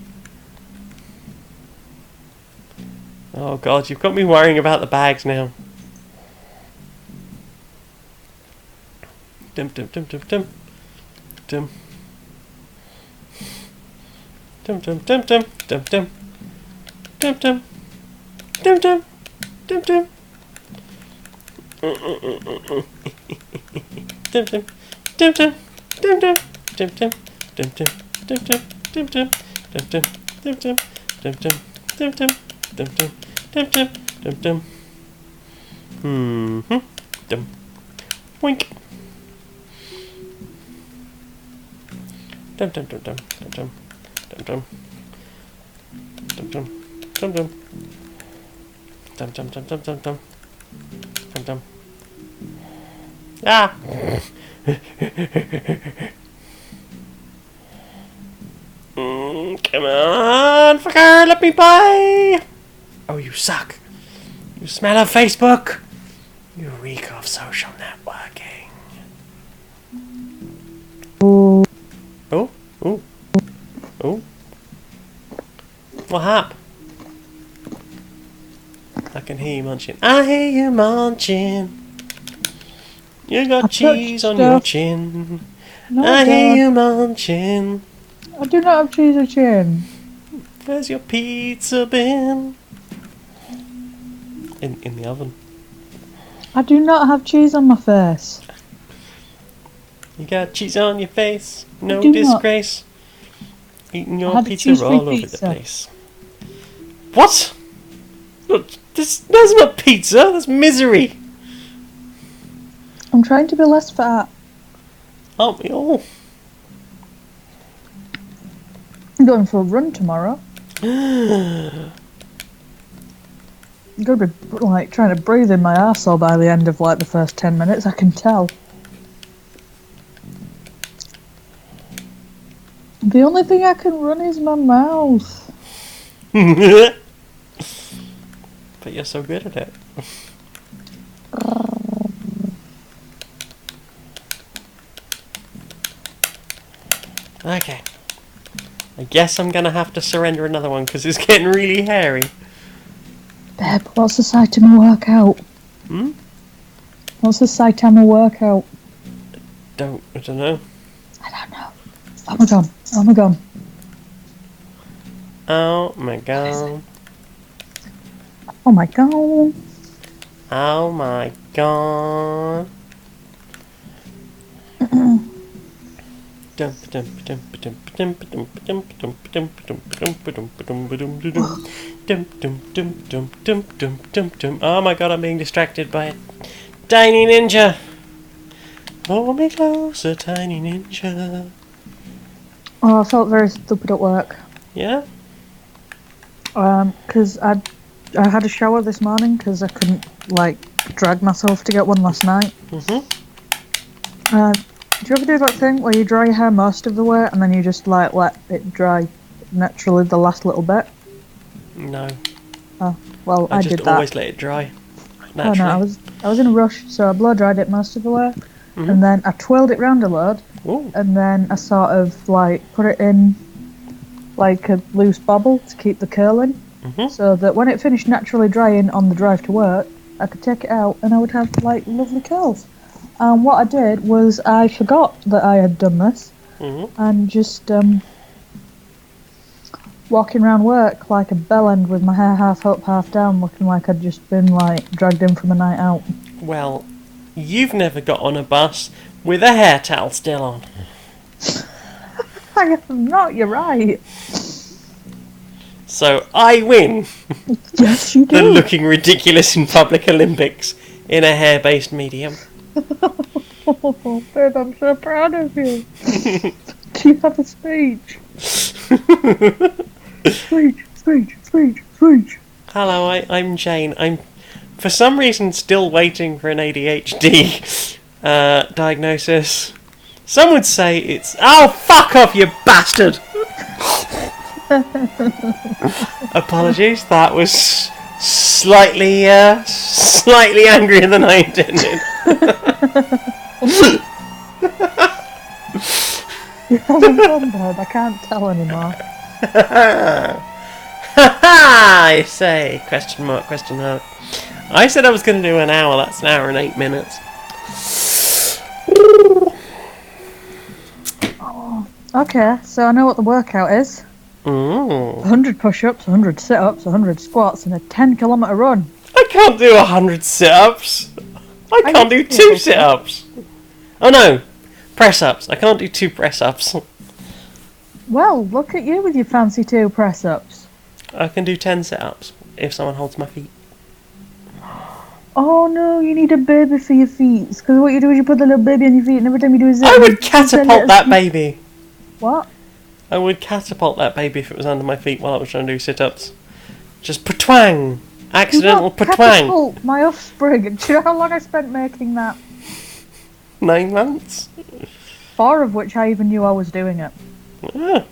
Oh god, you've got me worrying about the bags now. Dum dum dum dum dum. Dum. Dum dum dum dum dum dum. Dum dum. Dum dum. Dum dum. Dum dum. Dum dum. Dum dum. Dum dum. Dum dum. Dum dum. Dum dum. Dum dum. Dum dum. Dum dum. Dum dum. Dum dum. Dum dum. Dum dum. Dum. Wink. Dum dum dum dum dum dum dum dum dum dum dum dum dum dum dum dum dum dum dum. Ah. Come on, fucker, let me by. Oh, you suck. You smell of Facebook. You reek of social networking. Oh, oh, oh. What happened? I can hear you munching. I hear you munching. You got cheese on your chin. No, I hear you munching. I do not have cheese or chin. Where's your pizza been? In the oven. I do not have cheese on my face. You got cheese on your face. No I do disgrace. Eating I your had a pizza cheese-free all over the pizza. place. What? Look, that's not pizza. That's misery. I'm trying to be less fat. Aren't we all? I'm going for a run tomorrow. I'm going to be like trying to breathe in my arsehole by the end of like the first 10 minutes. I can tell. The only thing I can run is my mouth. But you're so good at it. Okay. I guess I'm gonna have to surrender another one because it's getting really hairy. Babe, what's the Saitama workout? Hmm? What's the Saitama workout? I don't know. I don't know. Oh my god. Oh my god. Oh my god. Oh my god. Oh my god. Oh my god, I'm being distracted by a tiny ninja. Hold me closer, tiny ninja. Oh, I felt very stupid at work. Yeah? Because I had a shower this morning because I couldn't, like, drag myself to get one last night. Do you ever do that thing where you dry your hair most of the way and then you just, like, let it dry naturally the last little bit? No. Oh, well, I did just that. always let it dry. Naturally. Oh no, I was in a rush, so I blow dried it most of the way, and then I twirled it round a load, Ooh. and then I sort of like put it in like a loose bobble to keep the curling, so that when it finished naturally drying on the drive to work, I could take it out and I would have like lovely curls. And what I did was I forgot that I had done this, and just walking around work like a bellend with my hair half up, half down, looking like I'd just been like dragged in from a night out. Well, you've never got on a bus with a hair towel still on. I am not, you're right. So I win Yes, you the do. looking ridiculous in public Olympics in a hair-based medium. Oh, babe, I'm so proud of you. Do you have a speech? Speech. Hello, I'm Jane. I'm, for some reason, still waiting for an ADHD diagnosis. Some would say it's... Oh, fuck off, you bastard! Apologies, that was slightly angrier than I intended. You haven't done that. I can't tell anymore. I say, question mark. I said I was going to do an hour, that's an hour and 8 minutes. Okay, so I know what the workout is. 100 push-ups, 100 sit-ups, 100 squats, and a 10-kilometre run. I can't do 100 sit-ups. I can't do 2 sit-ups. Oh no, press-ups. I can't do 2 press-ups. Well, look at you with your fancy 2 press-ups. I can do 10 sit-ups if someone holds my feet. Oh no, you need a baby for your feet. Because what you do is you put the little baby on your feet, and every time you do a zip... I would catapult that baby. What? I would catapult that baby if it was under my feet while I was trying to do sit-ups. Just patwang! Accidental patwang! Catapult my offspring. Do you know how long I spent making that? 9 months? 4 of which I even knew I was doing it. Ah,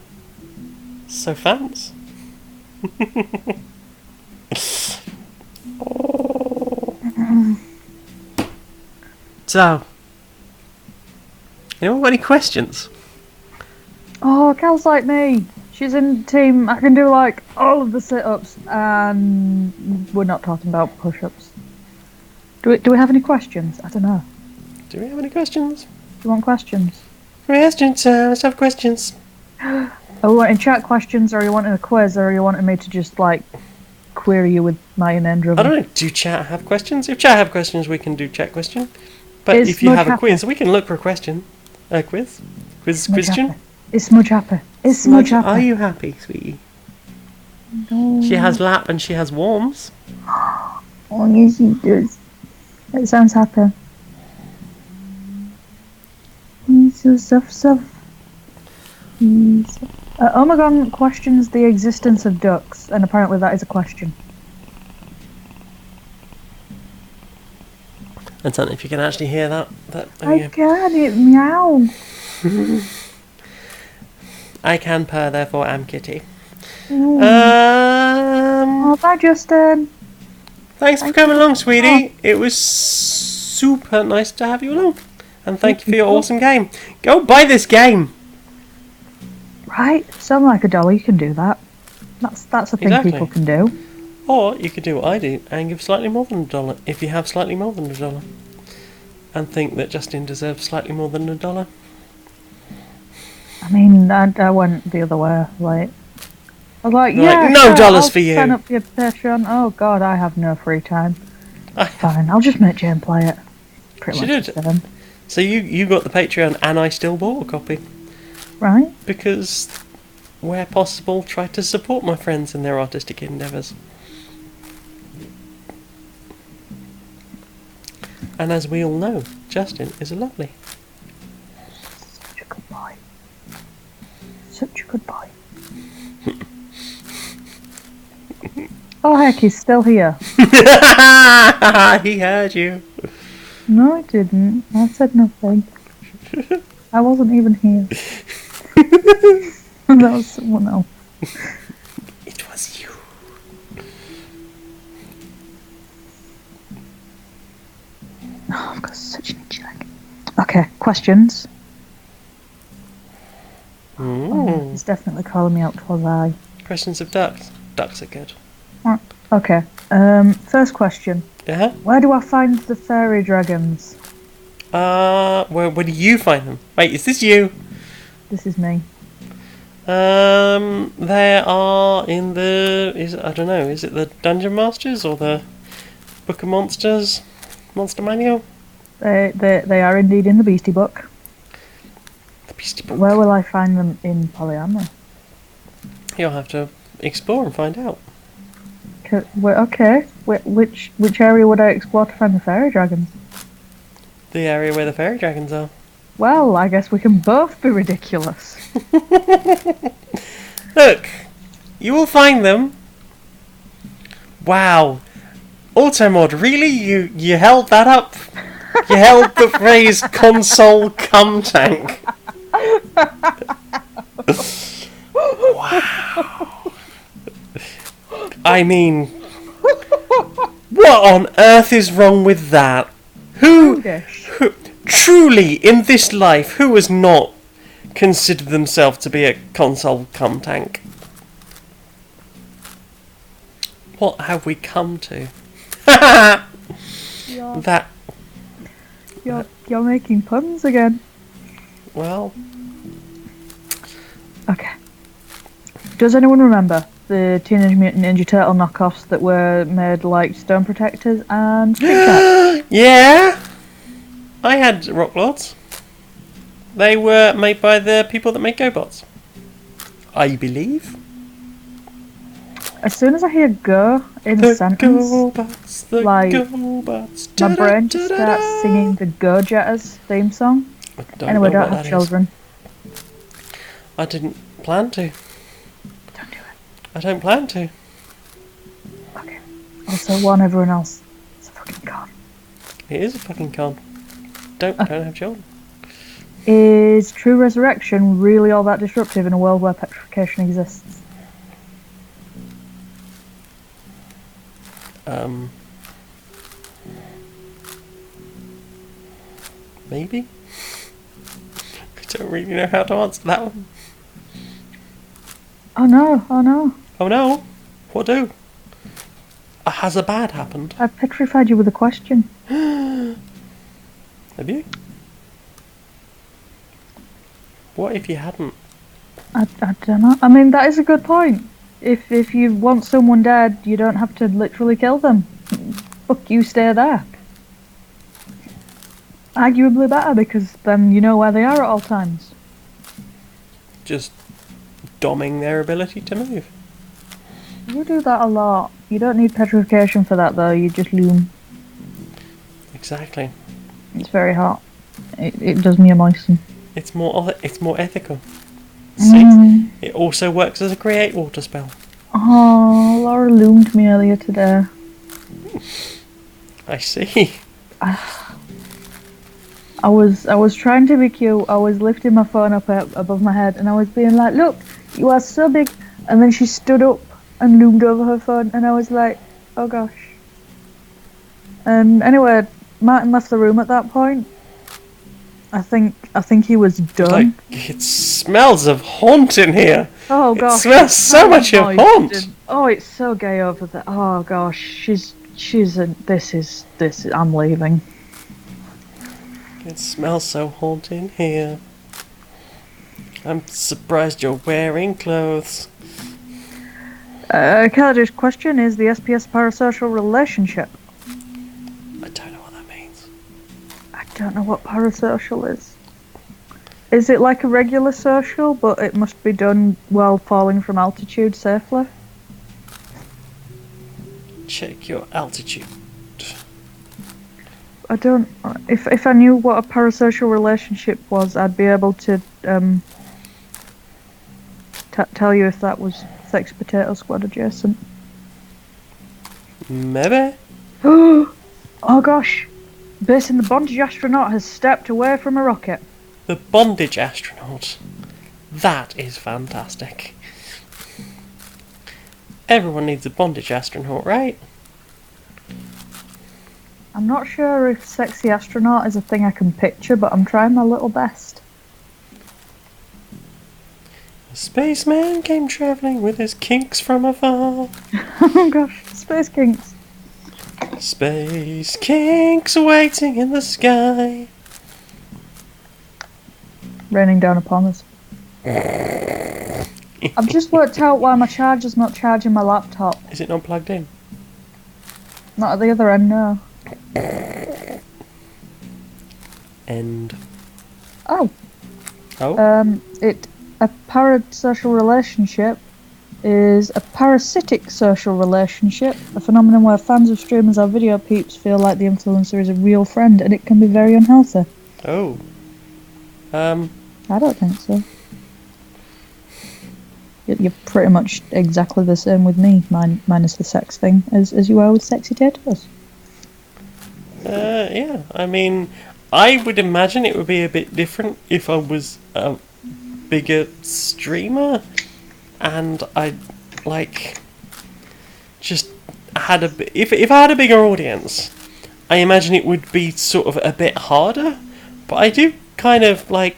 so fancy. So, anyone got any questions? Oh, Cal's like me. She's in the team. I can do like all of the sit-ups, and we're not talking about push-ups. Do we have any questions? I don't know. Do we have any questions? Do you want questions? Questions, let's have questions. Are we wanting chat questions, or are you wanting a quiz, or are you wanting me to just like query you with my inane I don't know, do chat have questions? If chat have questions, we can do chat question. But Is if you Smudge have a happy? quiz, we can look for a question. A quiz? Question? Happy. Is Smudge happy? Is Smudge happy? Are you happy, sweetie? No. She has lap and she has warms. Oh, yes, she does. It sounds happy. He's so soft. Omegon questions the existence of ducks, and apparently that is a question. And something, if you can actually hear that. I can, it meow. I can purr, therefore am kitty. Oh, bye, Justin. Thanks for coming along, sweetie. It was super nice to have you along. And thank you for your awesome game. Go buy this game. Right, sound like a dollar, you can do that. That's a thing Exactly. people can do. Or you could do what I do and give slightly more than $1 if you have slightly more than $1. And think that Justin deserves slightly more than $1. I mean, I went the other way. Like, I was like, Right, yeah, no sure, dollars I'll for you. Sign up for your Patreon. Oh God, I have no free time. I- Fine, I'll just make Jane play it. Pretty She much did. the same. So you got the Patreon and I still bought a copy. Right? Because, where possible, try to support my friends in their artistic endeavours. And as we all know, Justin is a lovely. Such a good boy. Such a good boy. Oh heck, he's still here. He heard you. No, I didn't. I said nothing. I wasn't even here. That was someone else. It was you. Oh, I've got such an itchy leg. Okay, questions. Oh, he's definitely calling me out towards I. Questions of ducks. Ducks are good. Okay. First question. Yeah? Where do I find the fairy dragons? Where do you find them? Wait, is this you? This is me. They are in the... I don't know, is it the Dungeon Masters or the Book of Monsters? Monster Manual? They are indeed in the Beastie Book. The Beastie But Book. where will I find them in Polyamor? You'll have to explore and find out. Okay. Which area would I explore to find the fairy dragons? The area where the fairy dragons are. Well, I guess we can both be ridiculous. Look, you will find them. Wow. Automod, really? You held that up? You held the phrase console cum tank. Wow. I mean, what on earth is wrong with that? Who truly, in this life, who has not considered themselves to be a console cum tank? What have we come to? That. You're making puns again. Well. Okay. Does anyone remember the Teenage Mutant Ninja Turtle knockoffs that were made like stone protectors and street cats? Yeah! I had Rock Lords. They were made by the people that make GoBots. I believe. As soon as I hear "go" in The a sentence, GoBots, the like, GoBots. my brain just starts singing the Go Jetters theme song. Anyway, don't have children. I didn't plan to. Don't do it. I don't plan to. Okay. Also, warn everyone else. It's a fucking con. It is a fucking con. Don't have children. Is true resurrection really all that disruptive in a world where petrification exists? Maybe? I don't really know how to answer that one. Oh no, oh no. Oh no! What do? Has a bad happened? I petrified you with a question. Have you? What if you hadn't? I don't know. I mean, that is a good point. If you want someone dead, you don't have to literally kill them. Fuck you, stay there. Arguably better, because then you know where they are at all times. Just doming their ability to move. You do that a lot. You don't need petrification for that, though. You just loom. Exactly. It's very hot. It does me a moisten. It's more ethical. See? It also works as a create water spell. Oh, Laura loomed me earlier today. I see. I was trying to be cute. I was lifting my phone up above my head, and I was being like, "Look, you are so big." And then she stood up and loomed over her phone, and I was like, "Oh gosh." And anyway, Martin left the room at that point. I think he was done. Like, it smells of haunt in here. Oh gosh, it smells so much of haunt. Oh, it's so gay over there. Oh gosh, she's this is I'm leaving. It smells so haunt in here. I'm surprised you're wearing clothes. Calidus' question is the SPS parasocial relationship. I don't know what that means. I don't know what parasocial is. Is it like a regular social, but it must be done while falling from altitude safely? Check your altitude. I don't. If I knew what a parasocial relationship was, I'd be able to tell you if that was Sex Potato Squad adjacent. Maybe. Oh gosh, base in the bondage astronaut has stepped away from a rocket. The bondage astronaut. That is fantastic. Everyone needs a bondage astronaut, right? I'm not sure if sexy astronaut is a thing I can picture, but I'm trying my little best. A spaceman came travelling with his kinks from afar. Oh gosh, space kinks. Space kinks waiting in the sky. Raining down upon us. I've just worked out why my charger's not charging my laptop. Is it not plugged in? Not at the other end, no. End. Oh. Oh? A parasocial relationship is a parasitic social relationship, a phenomenon where fans of streamers or video peeps feel like the influencer is a real friend, and it can be very unhealthy. Oh. I don't think so. You're pretty much exactly the same with me, minus the sex thing, as you are with Sexy Taters. Yeah, I mean, I would imagine it would be a bit different if I was a bigger streamer and I like just had if I had a bigger audience, I imagine it would be sort of a bit harder, but I do kind of like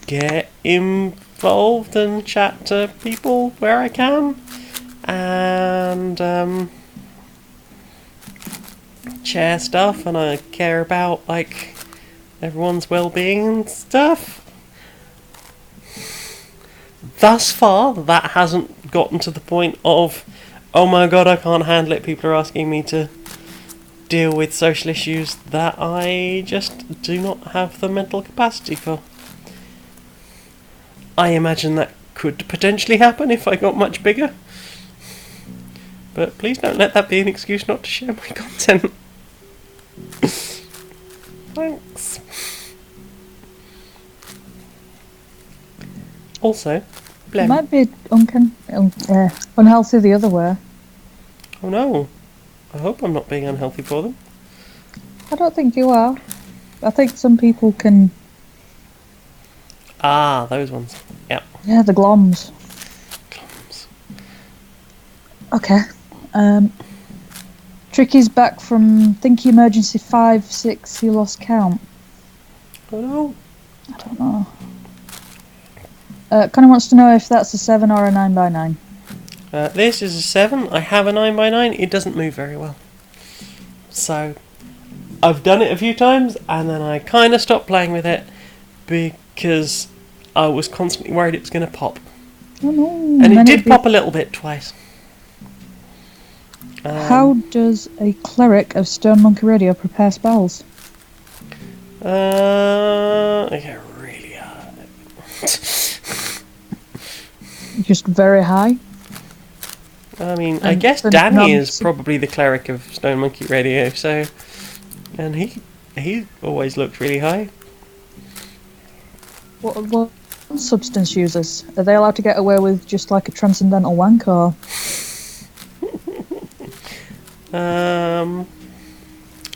get involved and chat to people where I can and share stuff, and I care about like everyone's well-being and stuff. Thus far, that hasn't gotten to the point of, oh my god, I can't handle it. People are asking me to deal with social issues that I just do not have the mental capacity for. I imagine that could potentially happen if I got much bigger. But please don't let that be an excuse not to share my content. Thanks. Also, It might be unhealthy the other way. Oh no. I hope I'm not being unhealthy for them. I don't think you are. I think some people can... Ah, those ones. Yeah. Yeah, the gloms. Okay. Tricky's back from Thinky Emergency 5, 6, he lost count. Oh no. I don't know. Connie wants to know if that's a 7 or a 9x9. This is a 7. I have a 9x9. It doesn't move very well. So, I've done it a few times, and then I kind of stopped playing with it because I was constantly worried it was going to pop. Oh no. And it did pop a little bit twice. How does a cleric of Stone Monkey Radio prepare spells? I get really hard. Just very high? I mean, I guess Danny is probably the cleric of Stone Monkey Radio, so... And he always looked really high. What substance users? Are they allowed to get away with just like a transcendental wank, or...?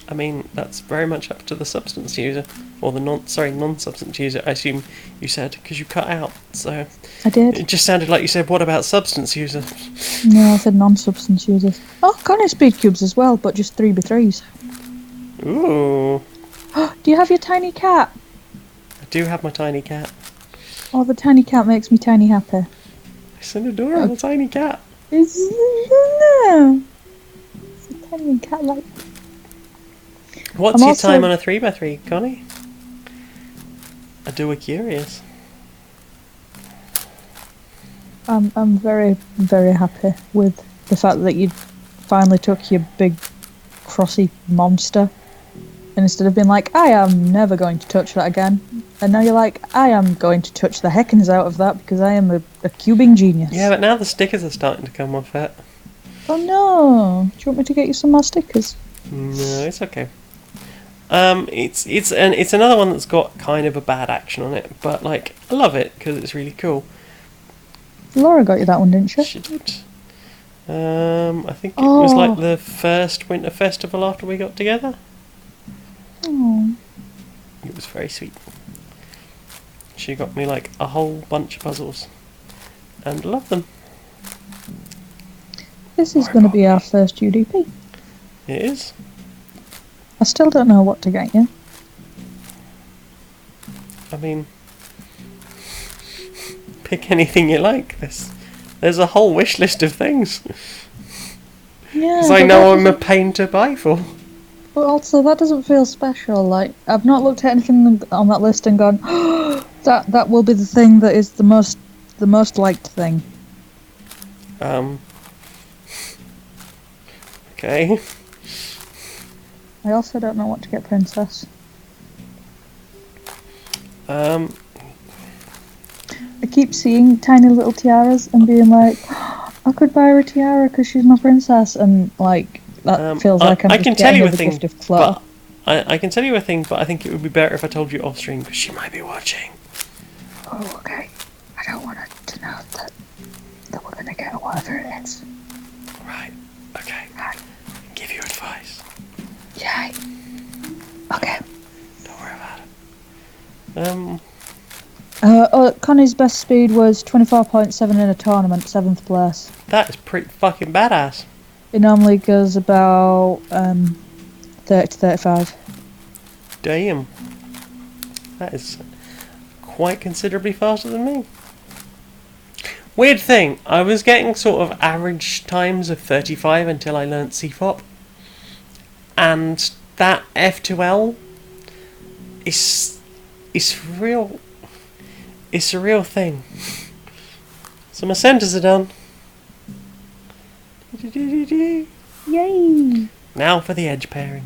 I mean, that's very much up to the substance user, or the non-substance user. I assume you said, because you cut out. So I did. It just sounded like you said, "What about substance user?" No, I said non-substance users. Oh, Connie speed cubes as well, but just 3x3s. Ooh. Do you have your tiny cat? I do have my tiny cat. Oh, the tiny cat makes me tiny happy. It's an adorable tiny cat. It's a tiny cat like. What's your time on a 3x3, Connie? I do curious. I'm very, very happy with the fact that you finally took your big crossy monster, and instead of being like, I am never going to touch that again, and now you're like, I am going to touch the heckins out of that because I am a cubing genius. Yeah, but now the stickers are starting to come off it. Oh no! Do you want me to get you some more stickers? No, it's okay. It's another one that's got kind of a bad action on it, but like I love it because it's really cool. Laura got you that one, didn't she? She did. I think it was like the first winter festival after we got together. Oh. It was very sweet. She got me like a whole bunch of puzzles, and I love them. This is going to be our first UDP. It is. I still don't know what to get you. I mean, pick anything you like. There's a whole wish list of things. Yeah. Because I know I'm a pain to buy for. But also, that doesn't feel special. Like, I've not looked at anything on that list and gone, oh, that will be the thing that is the most liked thing. Okay. I also don't know what to get Princess. I keep seeing tiny little tiaras and being like, oh, I could buy her a tiara because she's my princess, and like that feels like I'm I just can tell getting you her a the thing, gift of clutter. but I can tell you a thing, but I think it would be better if I told you off stream because she might be watching. Oh, okay. I don't want her to know that we're gonna get her whatever it is. Right. Okay. Right. Give you advice. Yay. Okay. Don't worry about it. Connie's best speed was 24.7 in a tournament, 7th place. That is pretty fucking badass. It normally goes about 30 to 35. Damn. That is quite considerably faster than me. Weird thing, I was getting sort of average times of 35 until I learnt CFOP. And that F2L is real. It's a real thing. So my centres are done. Yay! Now for the edge pairing.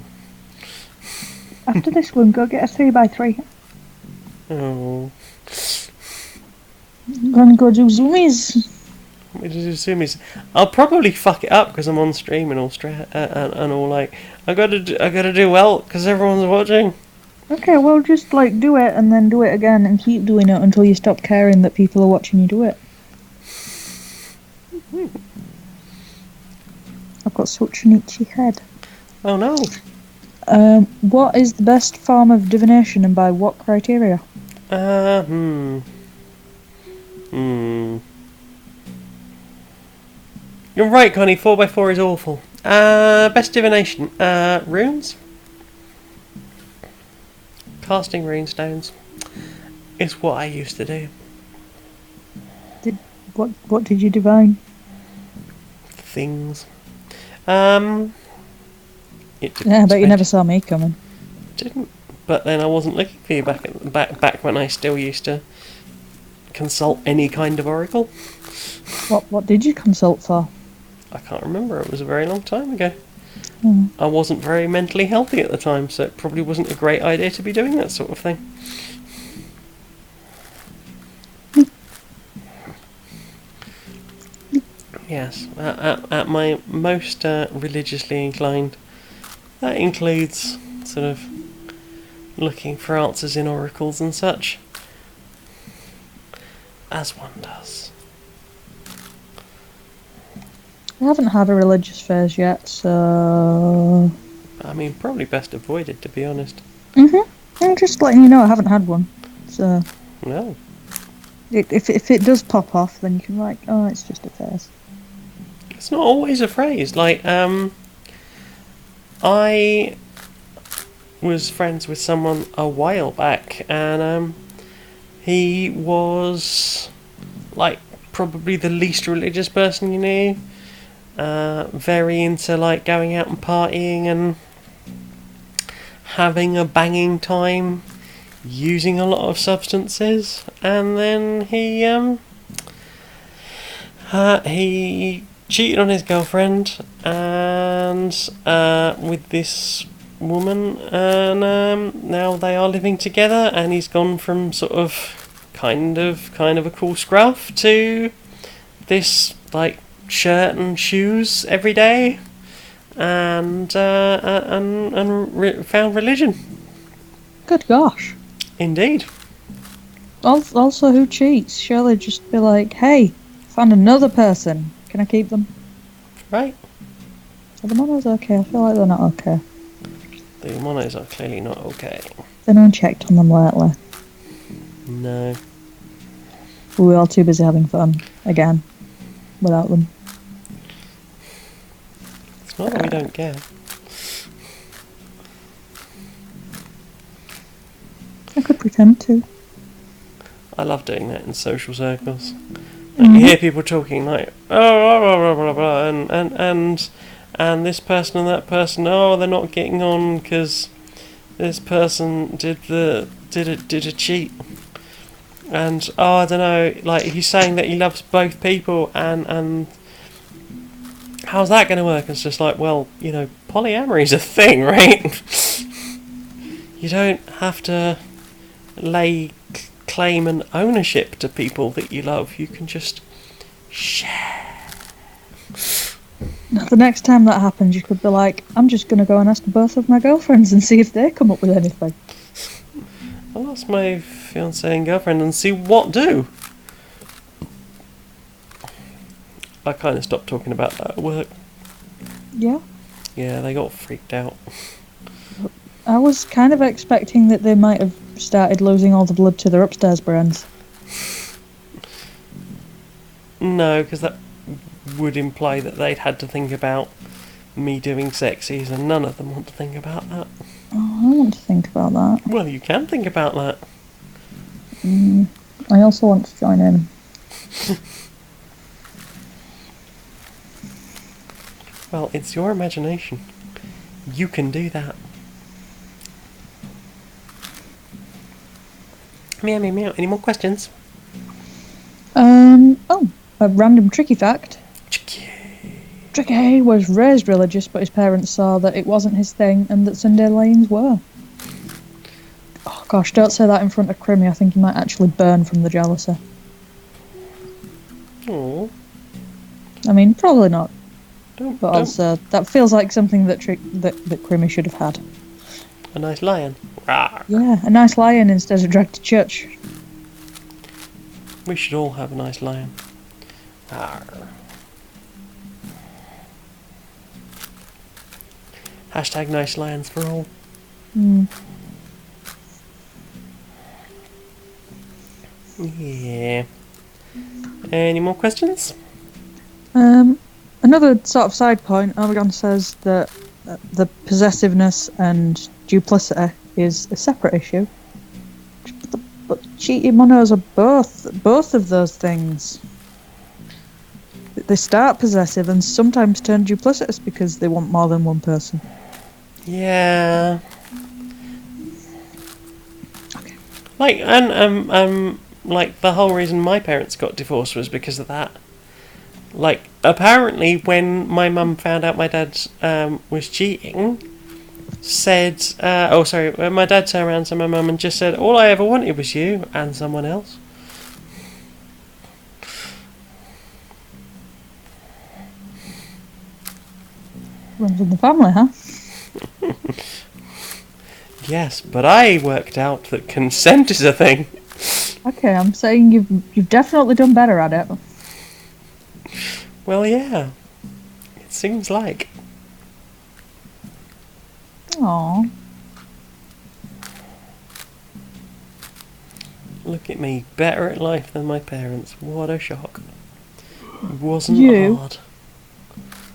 After this one, go get a 3x3. Oh. I'm gonna go do zoomies. I'll probably fuck it up because I'm on stream and all and all like I gotta do well because everyone's watching. Okay, well, just like do it and then do it again and keep doing it until you stop caring that people are watching you do it. I've got such an itchy head. Oh no. What is the best form of divination and by what criteria? You're right, Connie. 4x4 is awful. Best divination. Runes. Casting runestones is what I used to do. What did you divine? Things. Yeah, I bet you never saw me coming. Didn't. But then I wasn't looking for you back when I still used to consult any kind of oracle. What did you consult for? I can't remember. It was a very long time ago. Hmm. I wasn't very mentally healthy at the time, so it probably wasn't a great idea to be doing that sort of thing. Yes, at my most religiously inclined, that includes sort of looking for answers in oracles and such, as one does. I haven't had a religious phase yet, so... I mean, probably best avoided, to be honest. I'm just letting you know I haven't had one, so... No. If it does pop off, then you can write, oh, it's just a phase. It's not always a phrase. Like, I was friends with someone a while back, and he was like probably the least religious person you knew. Very into like going out and partying and having a banging time, using a lot of substances, and then he cheated on his girlfriend and with this woman, and now they are living together, and he's gone from sort of kind of a cool scruff to this like shirt and shoes every day, and found religion. Good gosh. Indeed. Also, who cheats? Surely just be like, hey, found another person. Can I keep them? Right. Are the monos okay? I feel like they're not okay. The monos are clearly not okay. Has anyone checked on them lately? No. We were all too busy having fun. Again. Without them. It's not that we don't care. I could pretend to. I love doing that in social circles. Like, you hear people talking like, oh, blah, blah, blah, blah, blah, and this person and that person, oh, they're not getting on because this person did a cheat, and oh, I don't know, like he's saying that he loves both people, and how's that going to work? It's just like, well, you know, polyamory's a thing, right? You don't have to lay claim and ownership to people that you love. You can just share. The next time that happens, you could be like, I'm just going to go and ask both of my girlfriends and see if they come up with anything. I'll ask my fiancée and girlfriend and see what do. I kind of stopped talking about that at work. Yeah. Yeah, they got freaked out. I was kind of expecting that they might have started losing all the blood to their upstairs brains. No, because that would imply that they'd had to think about me doing sexies, and none of them want to think about that. Oh, I want to think about that. Well, you can think about that. I also want to join in. Well, it's your imagination. You can do that. Meow, meow, meow. Any more questions? Oh, a random tricky fact. Tricky was raised religious, but his parents saw that it wasn't his thing and that Sunday layings were. Oh gosh, don't say that in front of Crimmy. I think he might actually burn from the jealousy. Oh. I mean, probably not. Don't. Also, that feels like something that Crimmy should have had. A nice lion. Rawr. Yeah, a nice lion instead of dragged to church. We should all have a nice lion. Rawr. Hashtag nice lions for all. Yeah. Any more questions? Another sort of side point, Oregon says that the possessiveness and duplicity is a separate issue. But cheating monos are both of those things. They start possessive and sometimes turn duplicitous because they want more than one person. Yeah. Okay. Like, like the whole reason my parents got divorced was because of that. Like, apparently when my mum found out my dad was cheating, said, when my dad turned around to my mum and just said, all I ever wanted was you and someone else. Runs in the family, huh? Yes, but I worked out that consent is a thing. Okay, I'm saying you've definitely done better at it. Well, yeah. It seems like. Aww. Look at me, better at life than my parents. What a shock. It wasn't You? hard.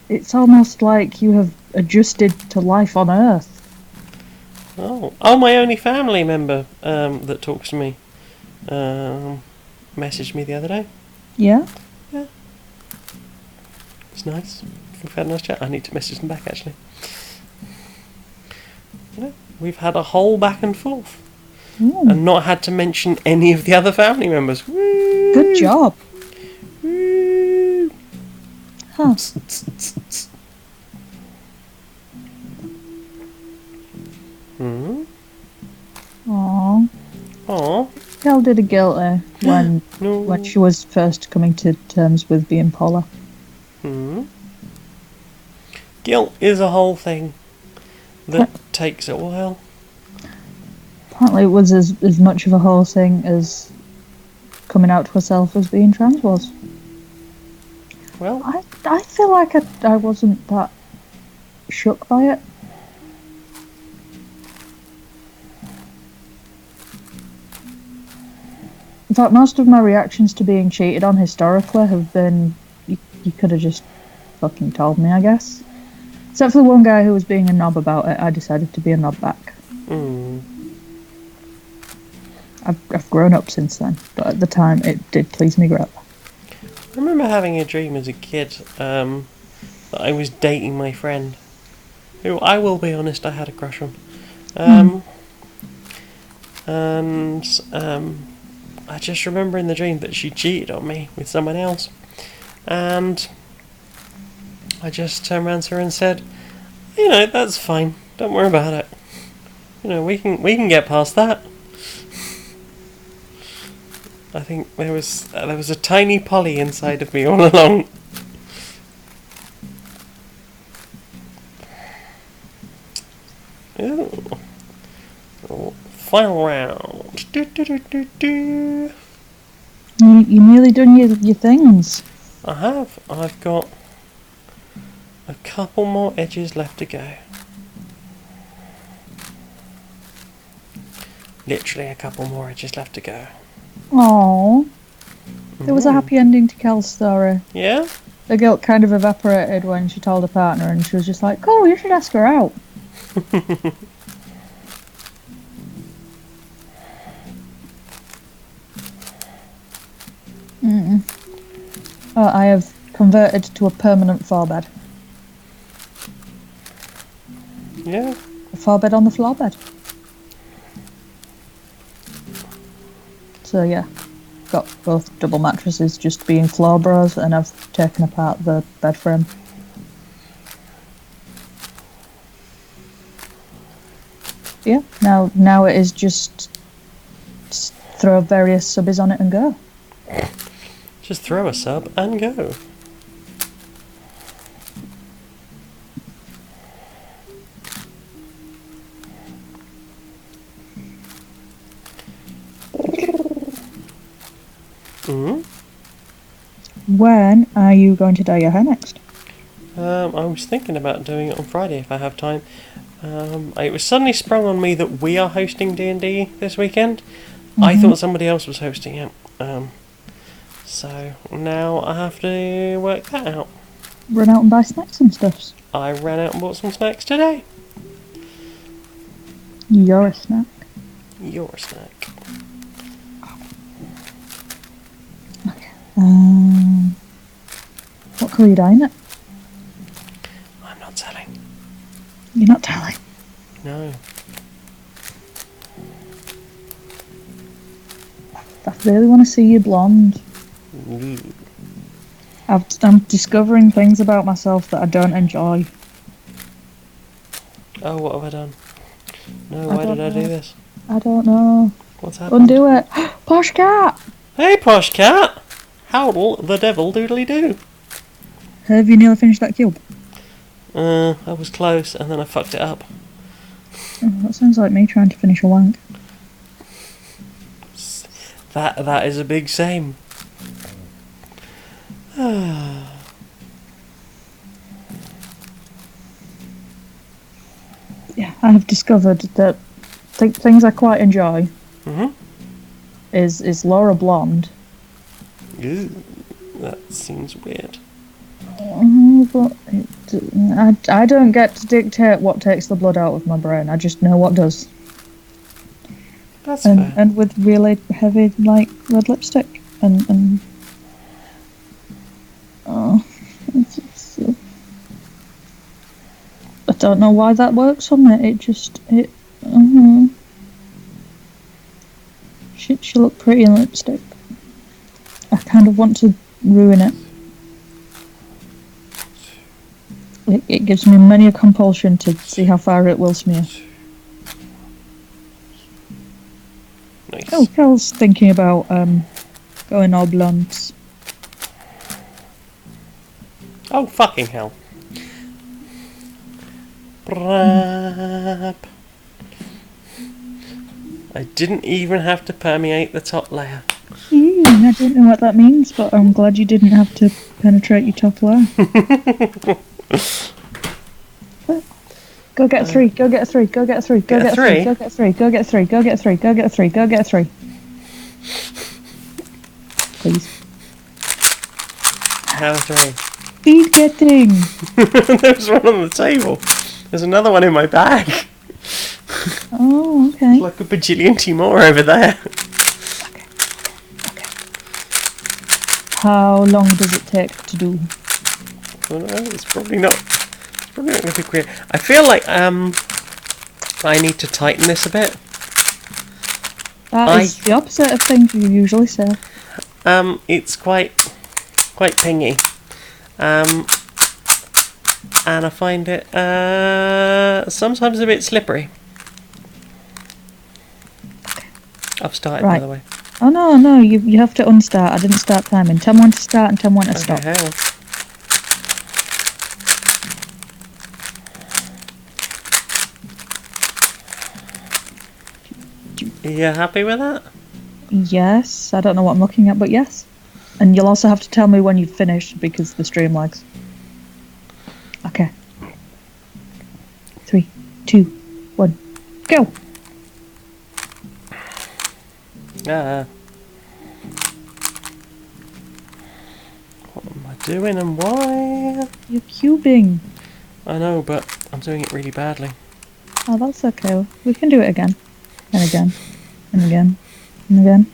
It's almost like you have adjusted to life on Earth. Oh, my only family member that talks to me messaged me the other day. Yeah? Yeah. It's nice. We've had a nice chat. I need to message them back, actually. Yeah, we've had a whole back and forth. And not had to mention any of the other family members. Woo! Good job. Woo! Huh. Aww. Aww. Kel did a guilty when No. she was first coming to terms with being polar. Guilt is a whole thing that takes a while. Apparently it was as much of a whole thing as coming out to herself as being trans was. Well, I feel like I wasn't that shook by it. In fact, most of my reactions to being cheated on historically have been, you could have just fucking told me, I guess. Except for the one guy who was being a knob about it, I decided to be a knob back. I've grown up since then, but at the time it did please me grow up. I remember having a dream as a kid that I was dating my friend, who I will be honest, I had a crush on. And I just remember in the dream that she cheated on me with someone else, and I just turned around to her and said, you know, that's fine, don't worry about it. You know, we can get past that. I think there was a tiny Polly inside of me all along. final round. Do. You nearly done your things. I have. I've got a couple more edges left to go. Literally a couple more edges left to go. Aww. There was a happy ending to Kel's story. Yeah? The guilt kind of evaporated when she told her partner, and she was just like, "Cool, you should ask her out." Oh, I have converted to a permanent 4-bed. Yeah. A 4-bed on the floor bed. So yeah, got both double mattresses just being floor bras, and I've taken apart the bed frame. Yeah, now it is just throw various subbies on it and go. Just throw a sub and go. When are you going to dye your hair next? I was thinking about doing it on Friday if I have time. It was suddenly sprung on me that we are hosting D&D this weekend. I thought somebody else was hosting it. So now I have to work that out. Run out and buy snacks and stuffs. I ran out and bought some snacks today. You're a snack. You're a snack. What colour are you dyeing it? I'm not telling. You're not telling. No. I really want to see you blonde. Ooh. I'm discovering things about myself that I don't enjoy. Oh, what have I done? No, I why did don't I do know. this? I don't know. What's happened? Undo it. Posh cat! Hey, posh cat! How'll the devil doodly do? Have you nearly finished that cube? I was close and then I fucked it up. Oh, that sounds like me trying to finish a wank. That is a big shame. Yeah, I have discovered that things I quite enjoy is Laura Blonde. Ooh, that seems weird. But I don't get to dictate what takes the blood out of my brain. I just know what does. That's fair. And with really heavy, like, red lipstick. And oh, I don't know why that works on me. It just, she looked pretty in lipstick. I kind of want to ruin it. It gives me many a compulsion to see how far it will smear. Nice. Oh, Cal's thinking about going all blondes. Oh, fucking hell. Brap. I didn't even have to permeate the top layer. I don't know what that means, but I'm glad you didn't have to penetrate your top layer. Go get a 3, go get a 3, go get a 3, go get a 3, go get a 3, go get a 3, go get a 3, go get a 3, go get a 3. Please. How 3? Speed getting! There's one on the table. There's another one in my bag. Oh, okay. Like a bajillion more over there. Okay. How long does it take to do? Well, no, it's probably not going to be great. I feel like I need to tighten this a bit. That is the opposite of things you usually say. It's quite pingy. And I find it sometimes a bit slippery. I've started, by the way. Oh no, you have to unstart. I didn't start timing. Tell me when to start and tell me when to stop. Hang on. Are you happy with that? Yes, I don't know what I'm looking at, but yes. And you'll also have to tell me when you've finished because the stream lags. Okay. 3, 2, 1, go! Ah. What am I doing and why? You're cubing. I know, but I'm doing it really badly. Oh, that's okay. We can do it again. And again. And again. And again.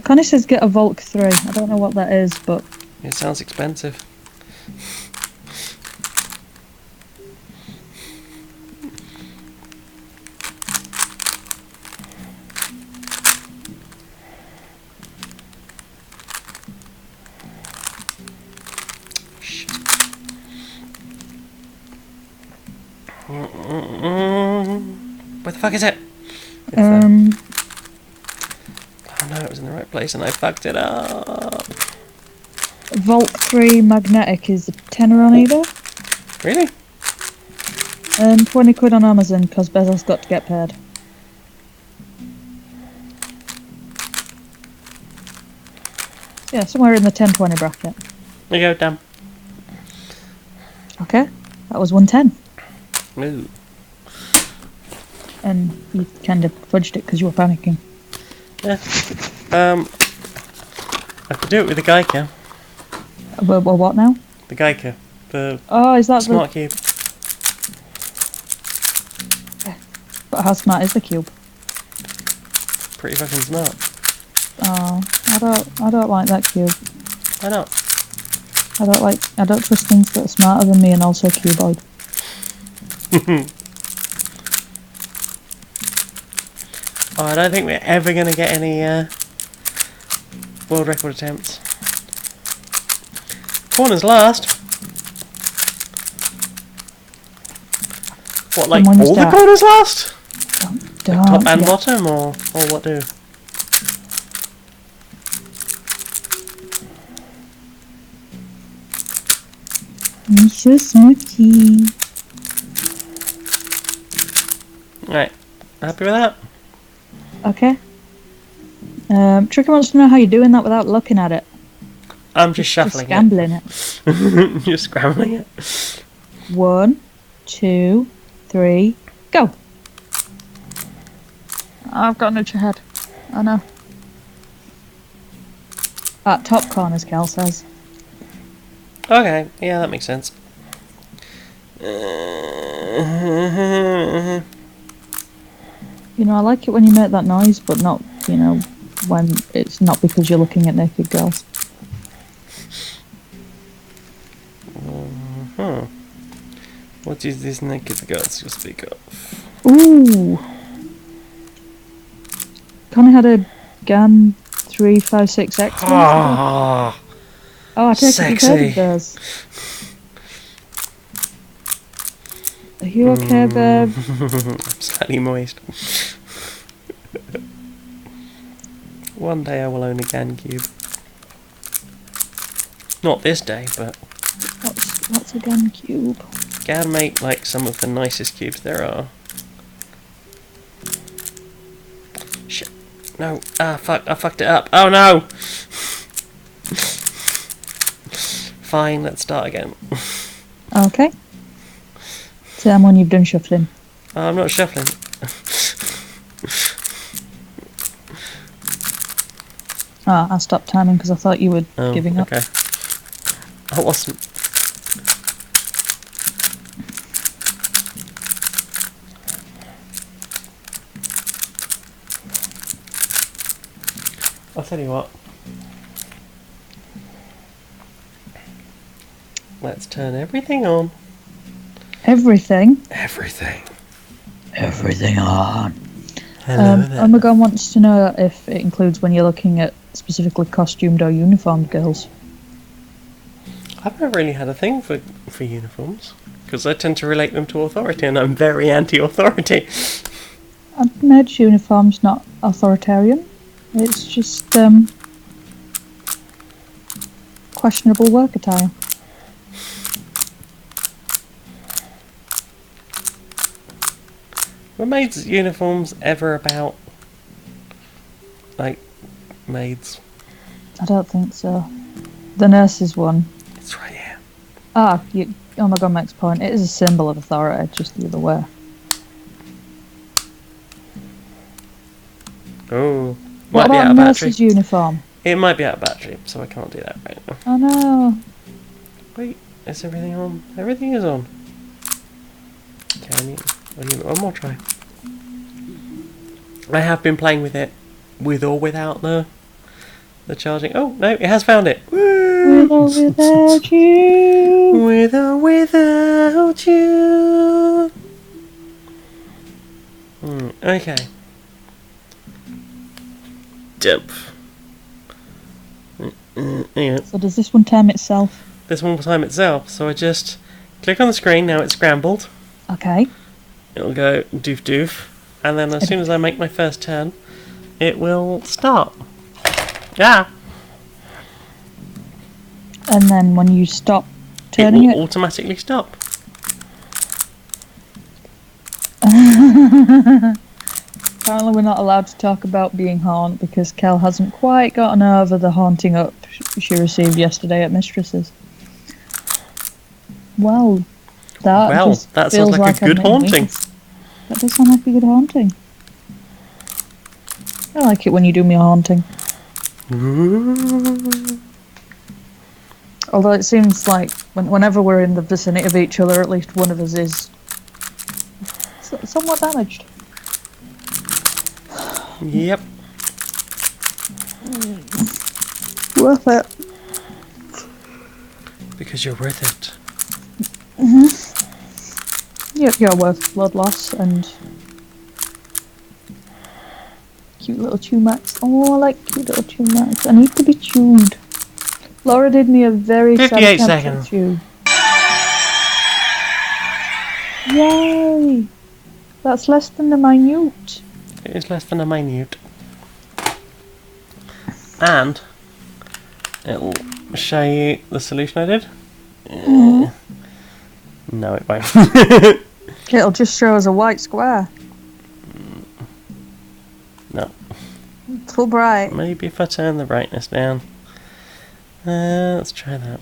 Connie says get a Volk 3. I don't know what that is, but... It sounds expensive. Where the fuck is it? It's there. Oh no, it was in the right place and I fucked it up. Volk 3 magnetic is a tenner on eBay. Really? 20 quid on Amazon because Bezos got to get paid. Yeah, somewhere in the 10-20 bracket. There you go, damn. Okay, that was 110. Ooh. And you kind of fudged it because you were panicking. Yeah. I could do it with the Geico. Well, what now? The Geico. The Oh, is that smart cube. But how smart is the cube? Pretty fucking smart. Oh, I don't like that cube. Why not? I don't trust things that are smarter than me and also cuboid. Oh, I don't think we're ever going to get any world record attempts. Corner's last. What, like And when you all the start- corners last? Don't, Top and yeah. bottom, or what do? You're so smoky. Right, happy with that? Okay. Tricky wants to know how you're doing that without looking at it. I'm just shuffling Scrambling it. it. Just scrambling it. 1, 2, 3, go. I've got an itchy head. I know. At top corners, Cal says. Okay, yeah, that makes sense. You know, I like it when you make that noise, but not, you know, when it's not because you're looking at naked girls. What is this naked girls you speak of? Ooh. Connie had a GAN 356X. Ah, Oh, I take it you've heard sexy. of those. Are you okay, babe? I'm slightly moist. One day I will own a GAN cube. Not this day, but What's a GAN cube? GAN make like some of the nicest cubes there are. Shit. No. Ah, fuck. I fucked it up. Oh no! Fine, let's start again. Okay. Tell them when you've done shuffling. I'm not shuffling. Ah, I stopped timing because I thought you were giving up. Okay. I wasn't. I'll tell you what. Let's turn everything on. Everything. Everything. Everything on. Hello there. Omegon wants to know if it includes when you're looking at specifically costumed or uniformed girls. I've never really had a thing for uniforms because I tend to relate them to authority, and I'm very anti-authority. Mage uniform's not authoritarian. It's just questionable work attire. Were maids' uniforms ever about, like, maids? I don't think so. The nurse's one. It's right here. Ah, oh my god, Max point. It is a symbol of authority, just the other way. Oh. What Might be out about of battery. nurse's uniform? It might be out of battery, so I can't do that right now. Oh no. Wait, is everything on? Everything is on. Okay, I need one more try. I have been playing with it, with or without the charging. Oh no, it has found it. Woo! With or without you. With or without you. Okay. Jump. Yeah. So does this one time itself? This one will time itself, so I just click on the screen. Now it's scrambled. Okay. It'll go doof doof, and then as soon as I make my first turn, it will start. Yeah. And then when you stop It turning will automatically stop. Apparently we're not allowed to talk about being haunted because Kel hasn't quite gotten over the haunting up she received yesterday at Mistress's. Well, that sounds feels like a good haunting. That does sound like a good haunting. I like it when you do me a haunting. Although it seems like whenever we're in the vicinity of each other, at least one of us is somewhat damaged. Yep. Worth it. Because you're worth it. Yep, you're worth blood loss and cute little Chumax. Oh, I like cute little Chumax. I need to be tuned. Laura did me a very 58 satisfactory seconds. chew. Yay! That's less than the minute. It is less than a minute. And it'll show you the solution I did. No, it won't. It'll just show us a white square. No. Full bright. Maybe if I turn the brightness down. Let's try that.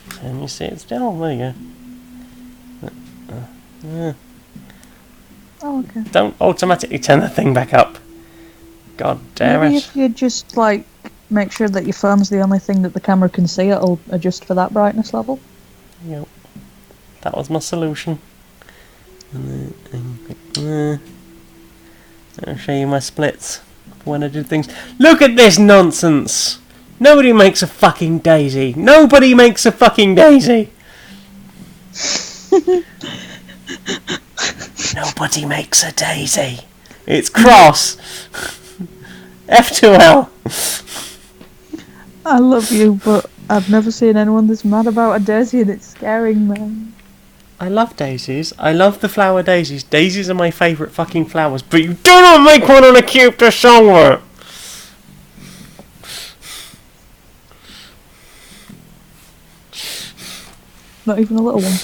Can you see it still? There you go. Oh, okay. Don't automatically turn the thing back up. God damn Maybe it. if you just like make sure that your phone's the only thing that the camera can see, it'll adjust for that brightness level. Yep. That was my solution. I'll show you my splits for when I do things. Look at this nonsense! Nobody makes a fucking daisy. Nobody makes a fucking daisy. Nobody makes a daisy. It's cross. F2L. I love you, but I've never seen anyone this mad about a daisy and it's scaring me. I love daisies. I love the flower daisies. Daisies are my favourite fucking flowers, but you do not make one on a cube to somewhere. Not even a little one.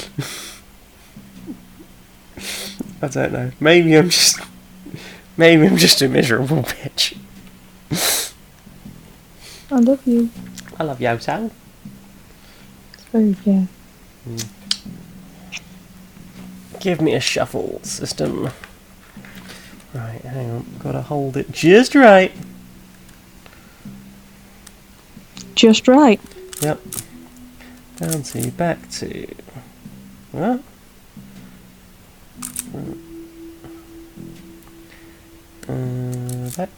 I don't know. Maybe I'm just a miserable bitch. I love you. I love Yoto. It's very yeah. Give me a shuffle system. Right, hang on. Gotta hold it just right. Just right. Yep. Down to, back to. What? Back.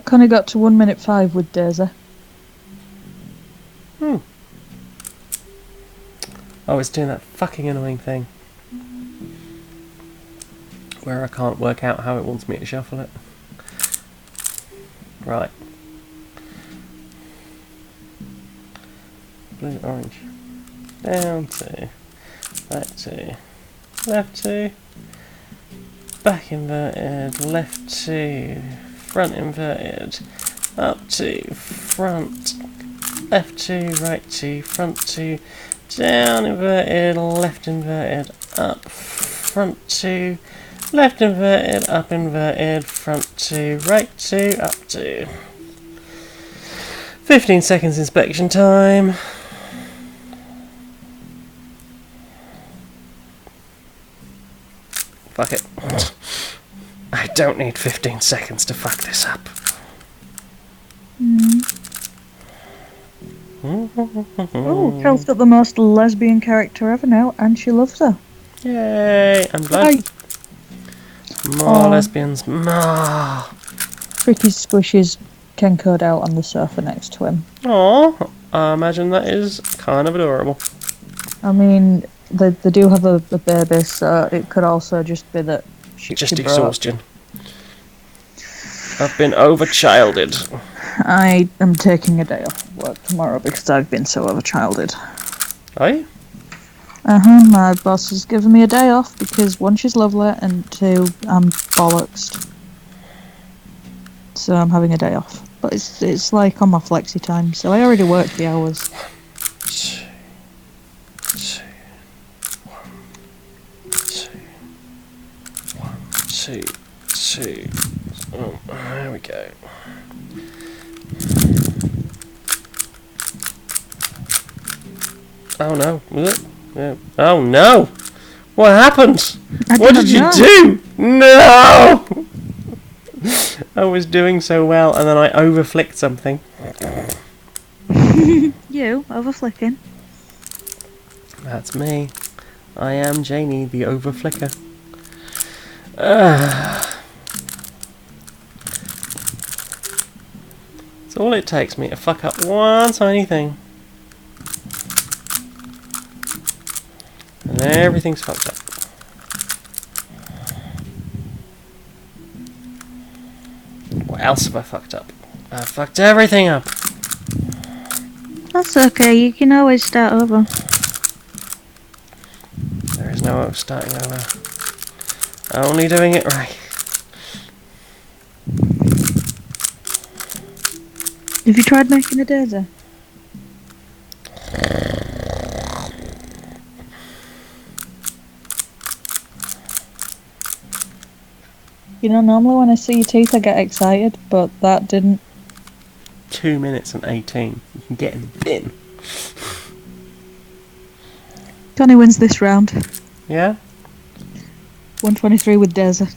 Connie got to 1 minute 5 with Daisy. Oh, it's doing that fucking annoying thing. Where I can't work out how it wants me to shuffle it. Right. Blue, orange. Down to, back to, left to, back inverted, left to, front inverted, up 2, front, left 2, right 2, front 2, down inverted, left inverted, up, front 2, left inverted, up inverted, front 2, right 2, up 2. 15 seconds inspection time. Fuck it. I don't need 15 seconds to fuck this up. Oh, Kel's got the most lesbian character ever now, and she loves her. Yay! I'm glad. More lesbians. More. Ricky's squishes Ken code out on the sofa next to him. Aww. I imagine that is kind of adorable. I mean, they do have a baby, so it could also just be that she Just broke. exhaustion. I've been overchilded. I am taking a day off work tomorrow because I've been so overchilded. Are you? My boss has given me a day off because 1, she's lovely, and 2, I'm bollocksed. So I'm having a day off. But it's like on my flexi time, so I already worked the hours. 2, 2, 1, 2, 1, 2, 2. Oh, there we go. Oh no, was it? Yeah. Oh no! What happened? What did you do? No! I was doing so well and then I overflicked something. You, overflicking. That's me. I am Janie, the overflicker. It's all it takes me to fuck up one tiny thing. And everything's fucked up. What else have I fucked up? I fucked everything up. That's okay, you can always start over. There is no starting over. Only doing it right. Have you tried making a daisy? You know, normally when I see your teeth I get excited, but that didn't. 2 minutes and 18. You can get in bin. Connie wins this round. Yeah? 123 with Daisy.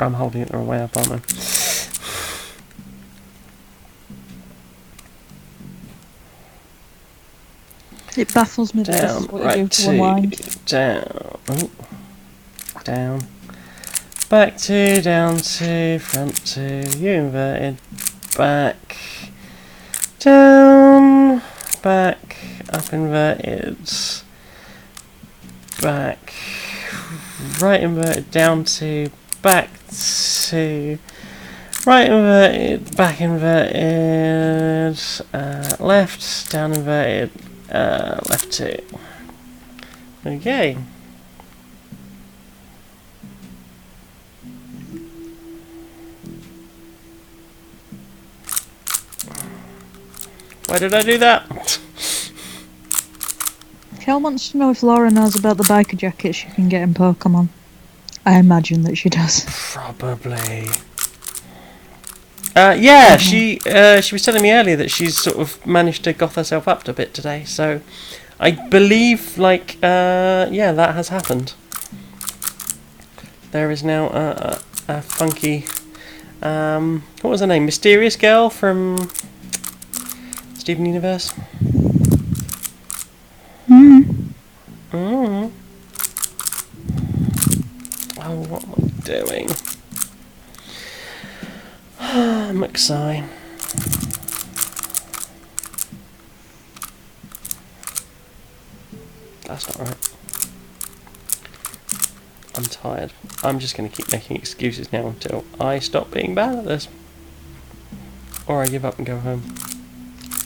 I'm holding it the wrong way up, aren't I? It baffles me that this Down, is what right you do to 2, unwind. down, oh, down, back 2, down 2, front 2, you inverted, back, down, back, up inverted, back, right inverted, down 2, back 2, right inverted, back inverted, left, down inverted, left 2. Okay. Why did I do that? Kel wants to know if Laura knows about the biker jackets she can get in Pokemon. I imagine that she does. Probably. Yeah, she was telling me earlier that she's sort of managed to goth herself up a bit today, so I believe, like, yeah, that has happened. There is now a funky, what was her name? Mysterious girl from Steven Universe? Oh, what am I doing? McSci. That's not right. I'm tired. I'm just going to keep making excuses now until I stop being bad at this. Or I give up and go home.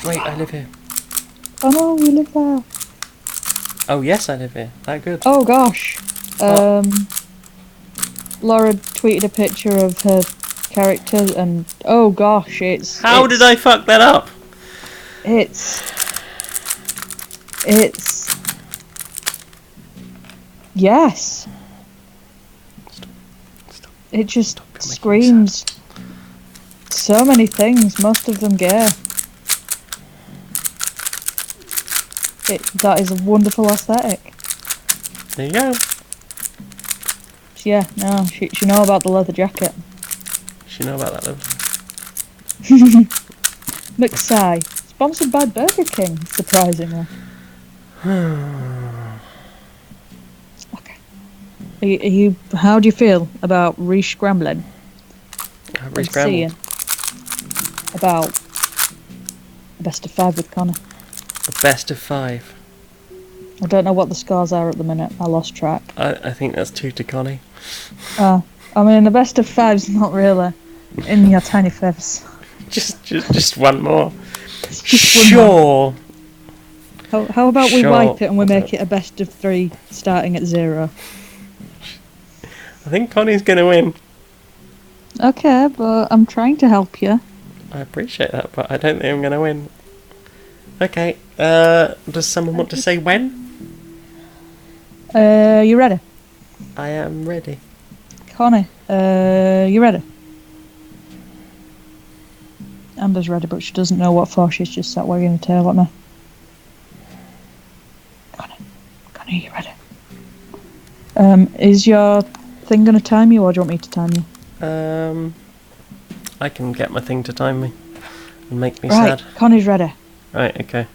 Wait, I live here. Oh no, you live there. Oh yes, I live here. That good. Oh gosh. What? Laura tweeted a picture of her character, and oh gosh, How did I fuck that up? It's yes. It just screams so many things, most of them gay. That is a wonderful aesthetic. There you go. Yeah, no, she know about the leather jacket. She know about that though. McSci, sponsored by Burger King, surprisingly. Okay. Are you? How do you feel about re-scrambling? Re-scrambled. About the best of 5 with Connor. The best of 5. I don't know what the scores are at the minute. I lost track. I think that's 2 to Connie. I mean, the best of 5's not really in your tiny fibs. Just one more. Just one Sure. more. How about we Sure. wipe it and we make it a best of 3 starting at 0? I think Connie's gonna win. Okay, but I'm trying to help you. I appreciate that, but I don't think I'm gonna win. Okay. Does someone want to say when? You ready? I am ready. Connie, you ready? Amber's ready, but she doesn't know what for. She's just sat wagging her tail at me. Connie, you ready? Is your thing going to time you, or do you want me to time you? I can get my thing to time me and make me Right, sad. Connie's ready. Right, okay.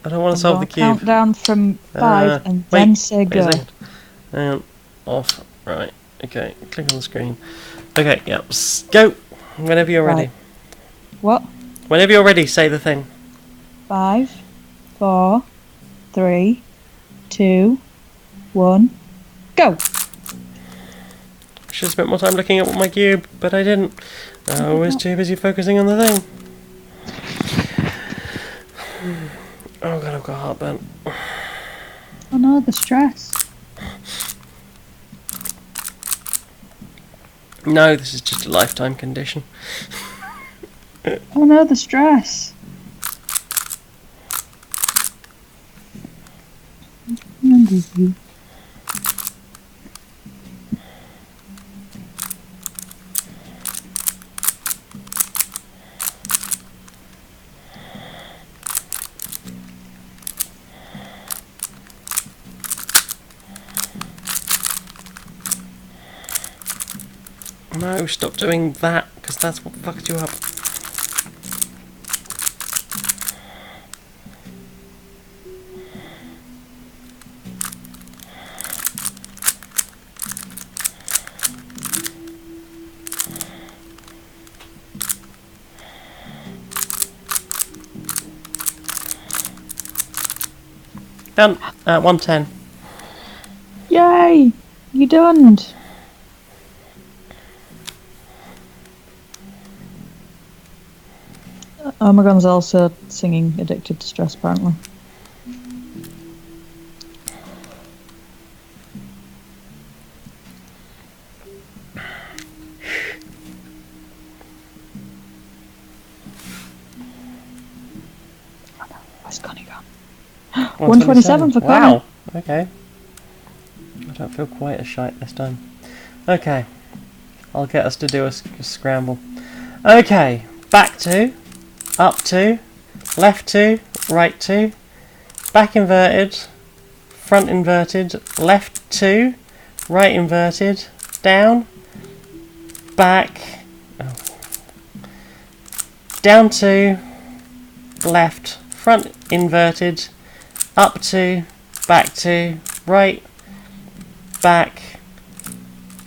I don't want to solve the cube. Count down from 5 and wait, then say wait go. a second. Off. Right. Okay. Click on the screen. Okay. Yep. Go. Whenever you're ready. Right. What? Whenever you're ready, say the thing. 5, 4, 3, 2, 1, go. Should have spent more time looking at my cube, but I didn't. I was too busy focusing on the thing. Oh god, I've got heartburn. Oh no, the stress. No, this is just a lifetime condition. Oh no, the stress. No, stop doing that, because that's what fucked you up. Done. 110. Yay! You done. Omegon's also singing Addicted to Stress, apparently. Where's Connie gone? 127 for Connie. Wow. Okay. I don't feel quite as shite this time. Okay. I'll get us to do a scramble. Okay. Back 2. Up 2. Left 2. Right 2. Back inverted. Front inverted. Left 2. Right inverted. Down. Back. Oh. Down 2. Left. Front inverted. Up 2. Back 2. Right. Back.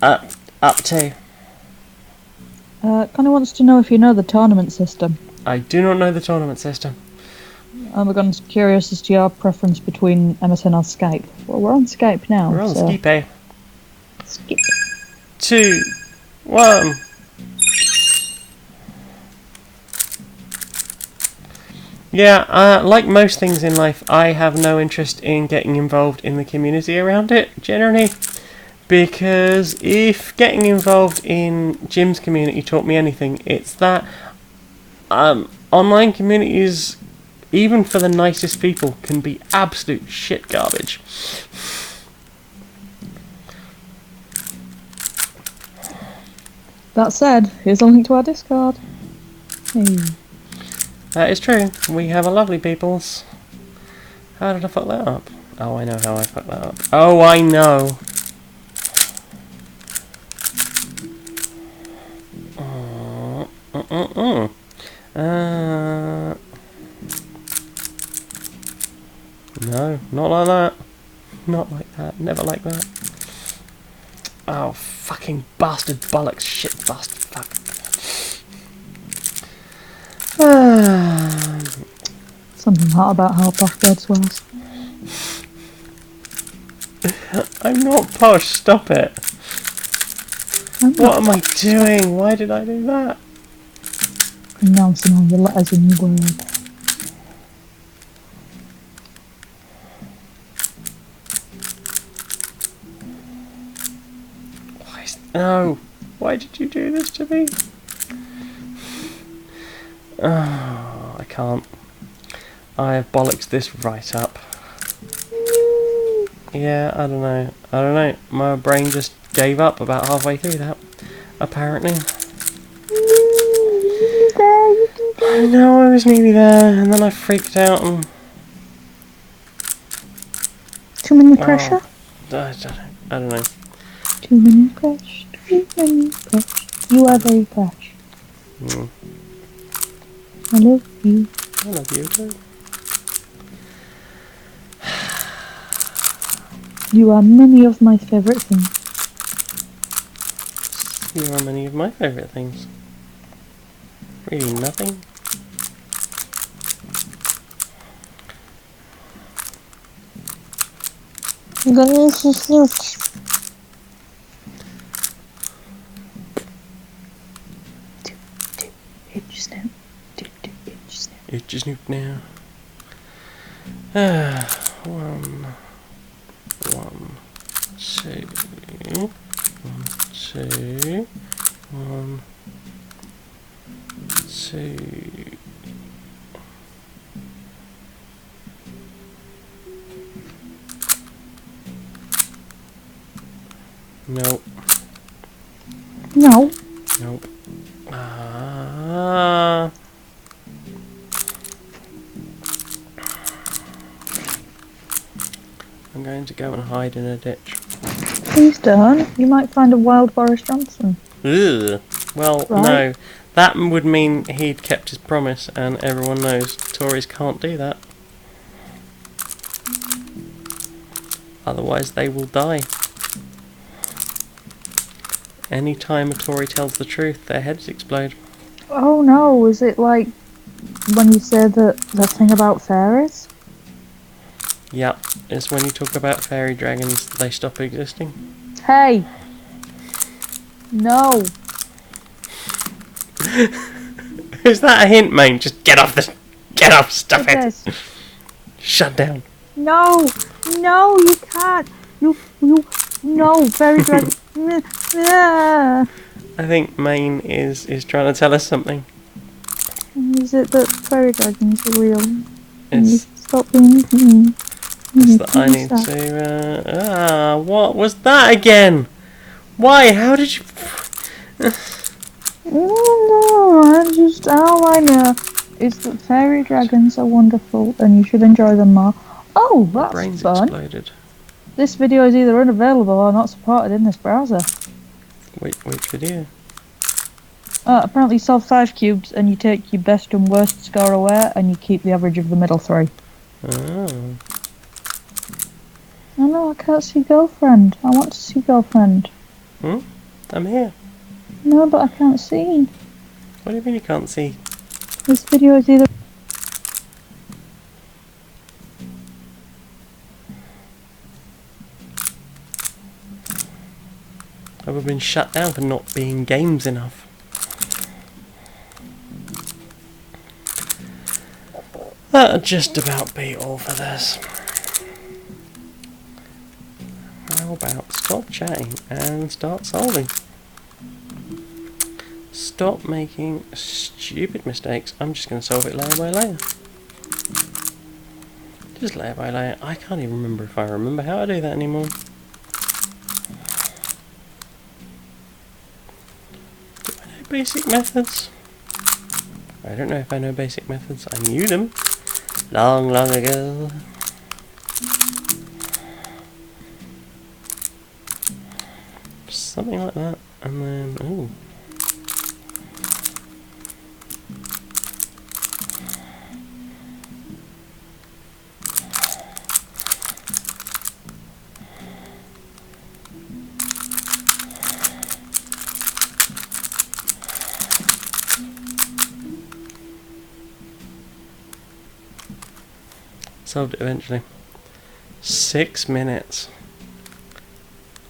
Up 2. Connie wants to know if you know the tournament system. I do not know the tournament system. Omegon's curious as to your preference between MSN or Skype. Well, we're on Skype now. We're on so. Skype. Skip. 2, 1. Yeah, like most things in life, I have no interest in getting involved in the community around it, generally, Because if getting involved in Jim's community taught me anything, it's that online communities, even for the nicest people, can be absolute shit garbage. That said, here's a link to our Discord. Hey. That is true. We have a lovely peoples. How did I fuck that up? Oh, I know how I fucked that up. Oh, I know. No, not like that. Not like that. Never like that. Oh, fucking bastard bollocks. Shit bastard. Fuck. Something hot about how posh Bird swears. I'm not posh. Stop it. What am I doing? Why did I do that? Pronouncing all the letters in your word. No. Why did you do this to me? Oh, I can't. I have bollocks this right up. Yeah, I don't know. I don't know. My brain just gave up about halfway through that. Apparently. I know I was nearly there, and then I freaked out and... Too many pressure? I don't know. Too many pressure. Too many pressure. You are very precious. Mm. I love you. I love you too. You are many of my favourite things. You are many of my favourite things. Really nothing. I'm gonna use this huge. It's just Snoop now. One, two, one, two. Nope. No. Nope. I'm going to go and hide in a ditch. Please don't. You might find a wild Boris Johnson. Ugh. Well, Right. no. That would mean he'd kept his promise, and everyone knows Tories can't do that. Otherwise they will die. Any time a Tory tells the truth, their heads explode. Oh no, is it like when you say that thing about fairies? Yep, it's when you talk about fairy dragons, they stop existing. Hey! No! Is that a hint, mate? Just get off, stop it! Is. Shut down. No! No, you can't! No, fairy dragon. I think Maine is trying to tell us something. Is it that fairy dragons are real? It's, Stop being mean. it's that I need to... what was that again? Why? How did you... All I know is that fairy dragons are wonderful and you should enjoy them more. Oh, that's brains fun. exploded. This video is either unavailable or not supported in this browser. Which video? Apparently solve 5 cubes and you take your best and worst score away and you keep the average of the middle 3. Oh. Oh no, I can't see girlfriend. I want to see girlfriend. I'm here. No, but I can't see. What do you mean you can't see? This video is either... I've been shut down for not being games enough. That'll just about be all for this. I about stop chatting and start solving? Stop making stupid mistakes. I'm just going to solve it layer by layer. Just layer by layer. I can't even remember if I remember how to do that anymore. Do I know basic methods? I don't know if I know basic methods. I knew them long, long ago. Something like that. And then, ooh. Solved it eventually. 6 minutes.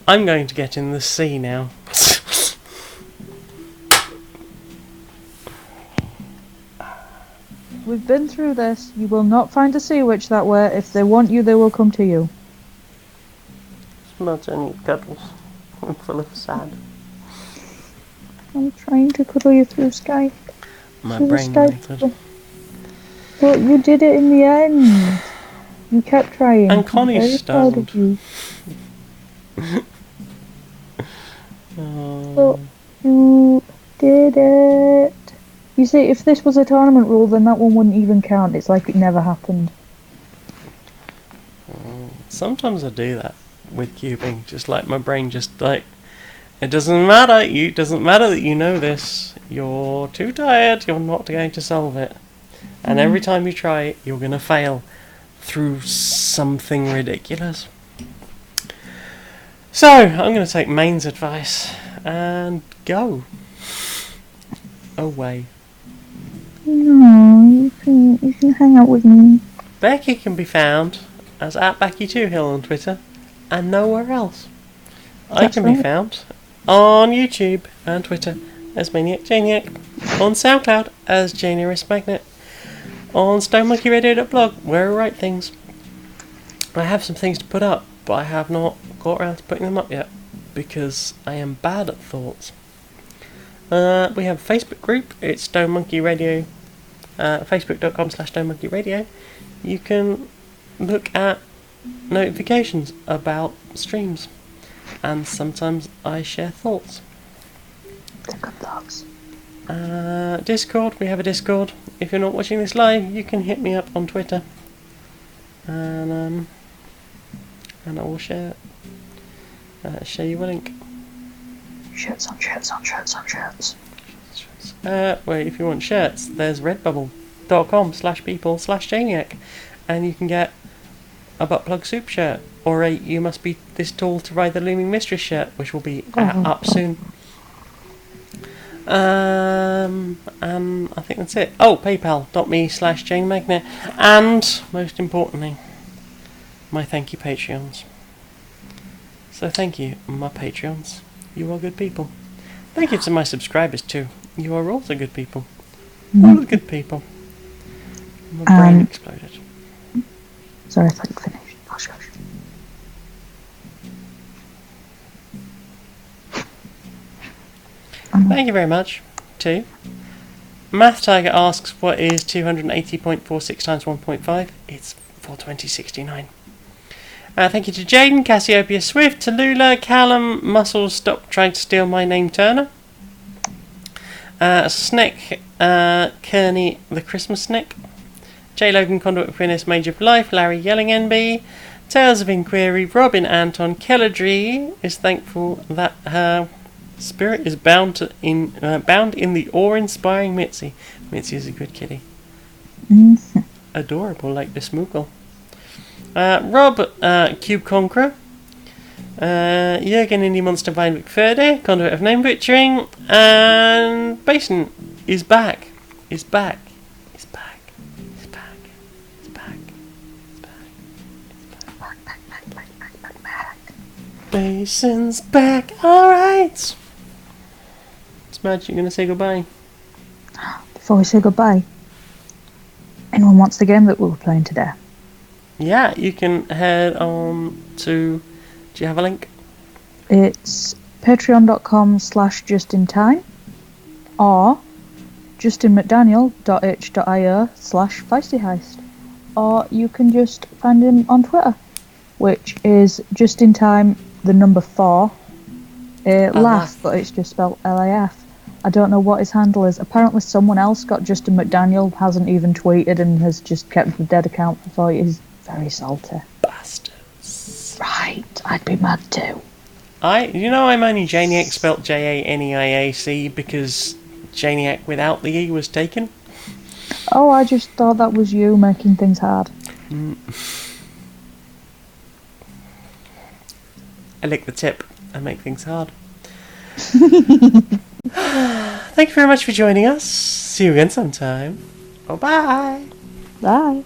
I'm going to get in the sea now. We've been through this. You will not find a sea witch that way. If they want you, they will come to you. Smells only cuddles. I'm full of sand. I'm trying to cuddle you through Skype. My Through brain Skype. melted. But you did it in the end. You kept trying. And Connie I'm very proud of stunned. you. Oh. But you did it. You see, if this was a tournament rule, then that one wouldn't even count. It's like it never happened. Sometimes I do that with cubing. Just like my brain just like, it doesn't matter. It doesn't matter that you know this. You're too tired. You're not going to solve it. And every time you try it, you're going to fail through something ridiculous. So, I'm going to take Main's advice and go away. No, you can hang out with me. Becky can be found as @Becky2Hill on Twitter and nowhere else. I That's can be right. found on YouTube and Twitter as Maniac, on SoundCloud as Janierist Magnet, on StoneMonkeyRadio.blog where I write things. I have some things to put up, but I have not got around to putting them up yet because I am bad at thoughts. We have a Facebook group. It's Stone Monkey Radio. Facebook.com/Stone Monkey Radio. You can look at notifications about streams, and sometimes I share thoughts. Good thoughts. Discord. We have a Discord. If you're not watching this live, you can hit me up on Twitter, and I will share you a link. Shirts on shirts on shirts on shirts. Well, if you want shirts, there's redbubble.com/people/Janiac, and you can get a butt plug soup shirt or a you must be this tall to ride the looming mistress shirt, which will be up soon. And I think that's it. Oh, paypal.me/JaneMagnet, and most importantly, my thank you Patreons. So thank you, my Patreons. You are good people. Thank you to my subscribers too. You are also good people. All the good people. My brain exploded. Sorry, I thought you finished. Gosh. Thank you very much. Too. Math Tiger asks, what is 280.46 times 1.5? It's 42069. Thank you to Jaden, Cassiopeia Swift, Tallulah, Callum, Muscles, Stop Trying to Steal My Name, Turner. Snick, Kearney, the Christmas Snick. J. Logan, Conduit of Finesse, Major for Life, Larry Yelling NB. Tales of Inquiry, Robin Anton, Kelladree is thankful that her spirit is bound in the awe-inspiring Mitzi. Mitzi is a good kitty. Adorable like the Smoogle. Rob, Cube Conqueror, Jurgen Indie Monster Vine McFurday, Conduit of Name Butchering, and Basin is back. Is back. Is back. Is back. Is back. Is back. Back. Basin's back. Alright. Smudge, you're gonna say goodbye. Before we say goodbye, anyone wants the game that we were playing today? Yeah, you can head on to... Do you have a link? It's patreon.com/justintime or justinmcdaniel.itch.io/Feisty Heist. Or you can just find him on Twitter, which is justintime, the number 4, laugh, but it's just spelled LAF. I don't know what his handle is. Apparently someone else got Justin McDaniel, hasn't even tweeted and has just kept the dead account for you. He's very salty. Bastards. Right, I'd be mad too. I'm only Janiac spelt Janiac because Janiac without the E was taken. Oh, I just thought that was you making things hard. I lick the tip and make things hard. Thank you very much for joining us. See you again sometime. Bye-bye. Bye.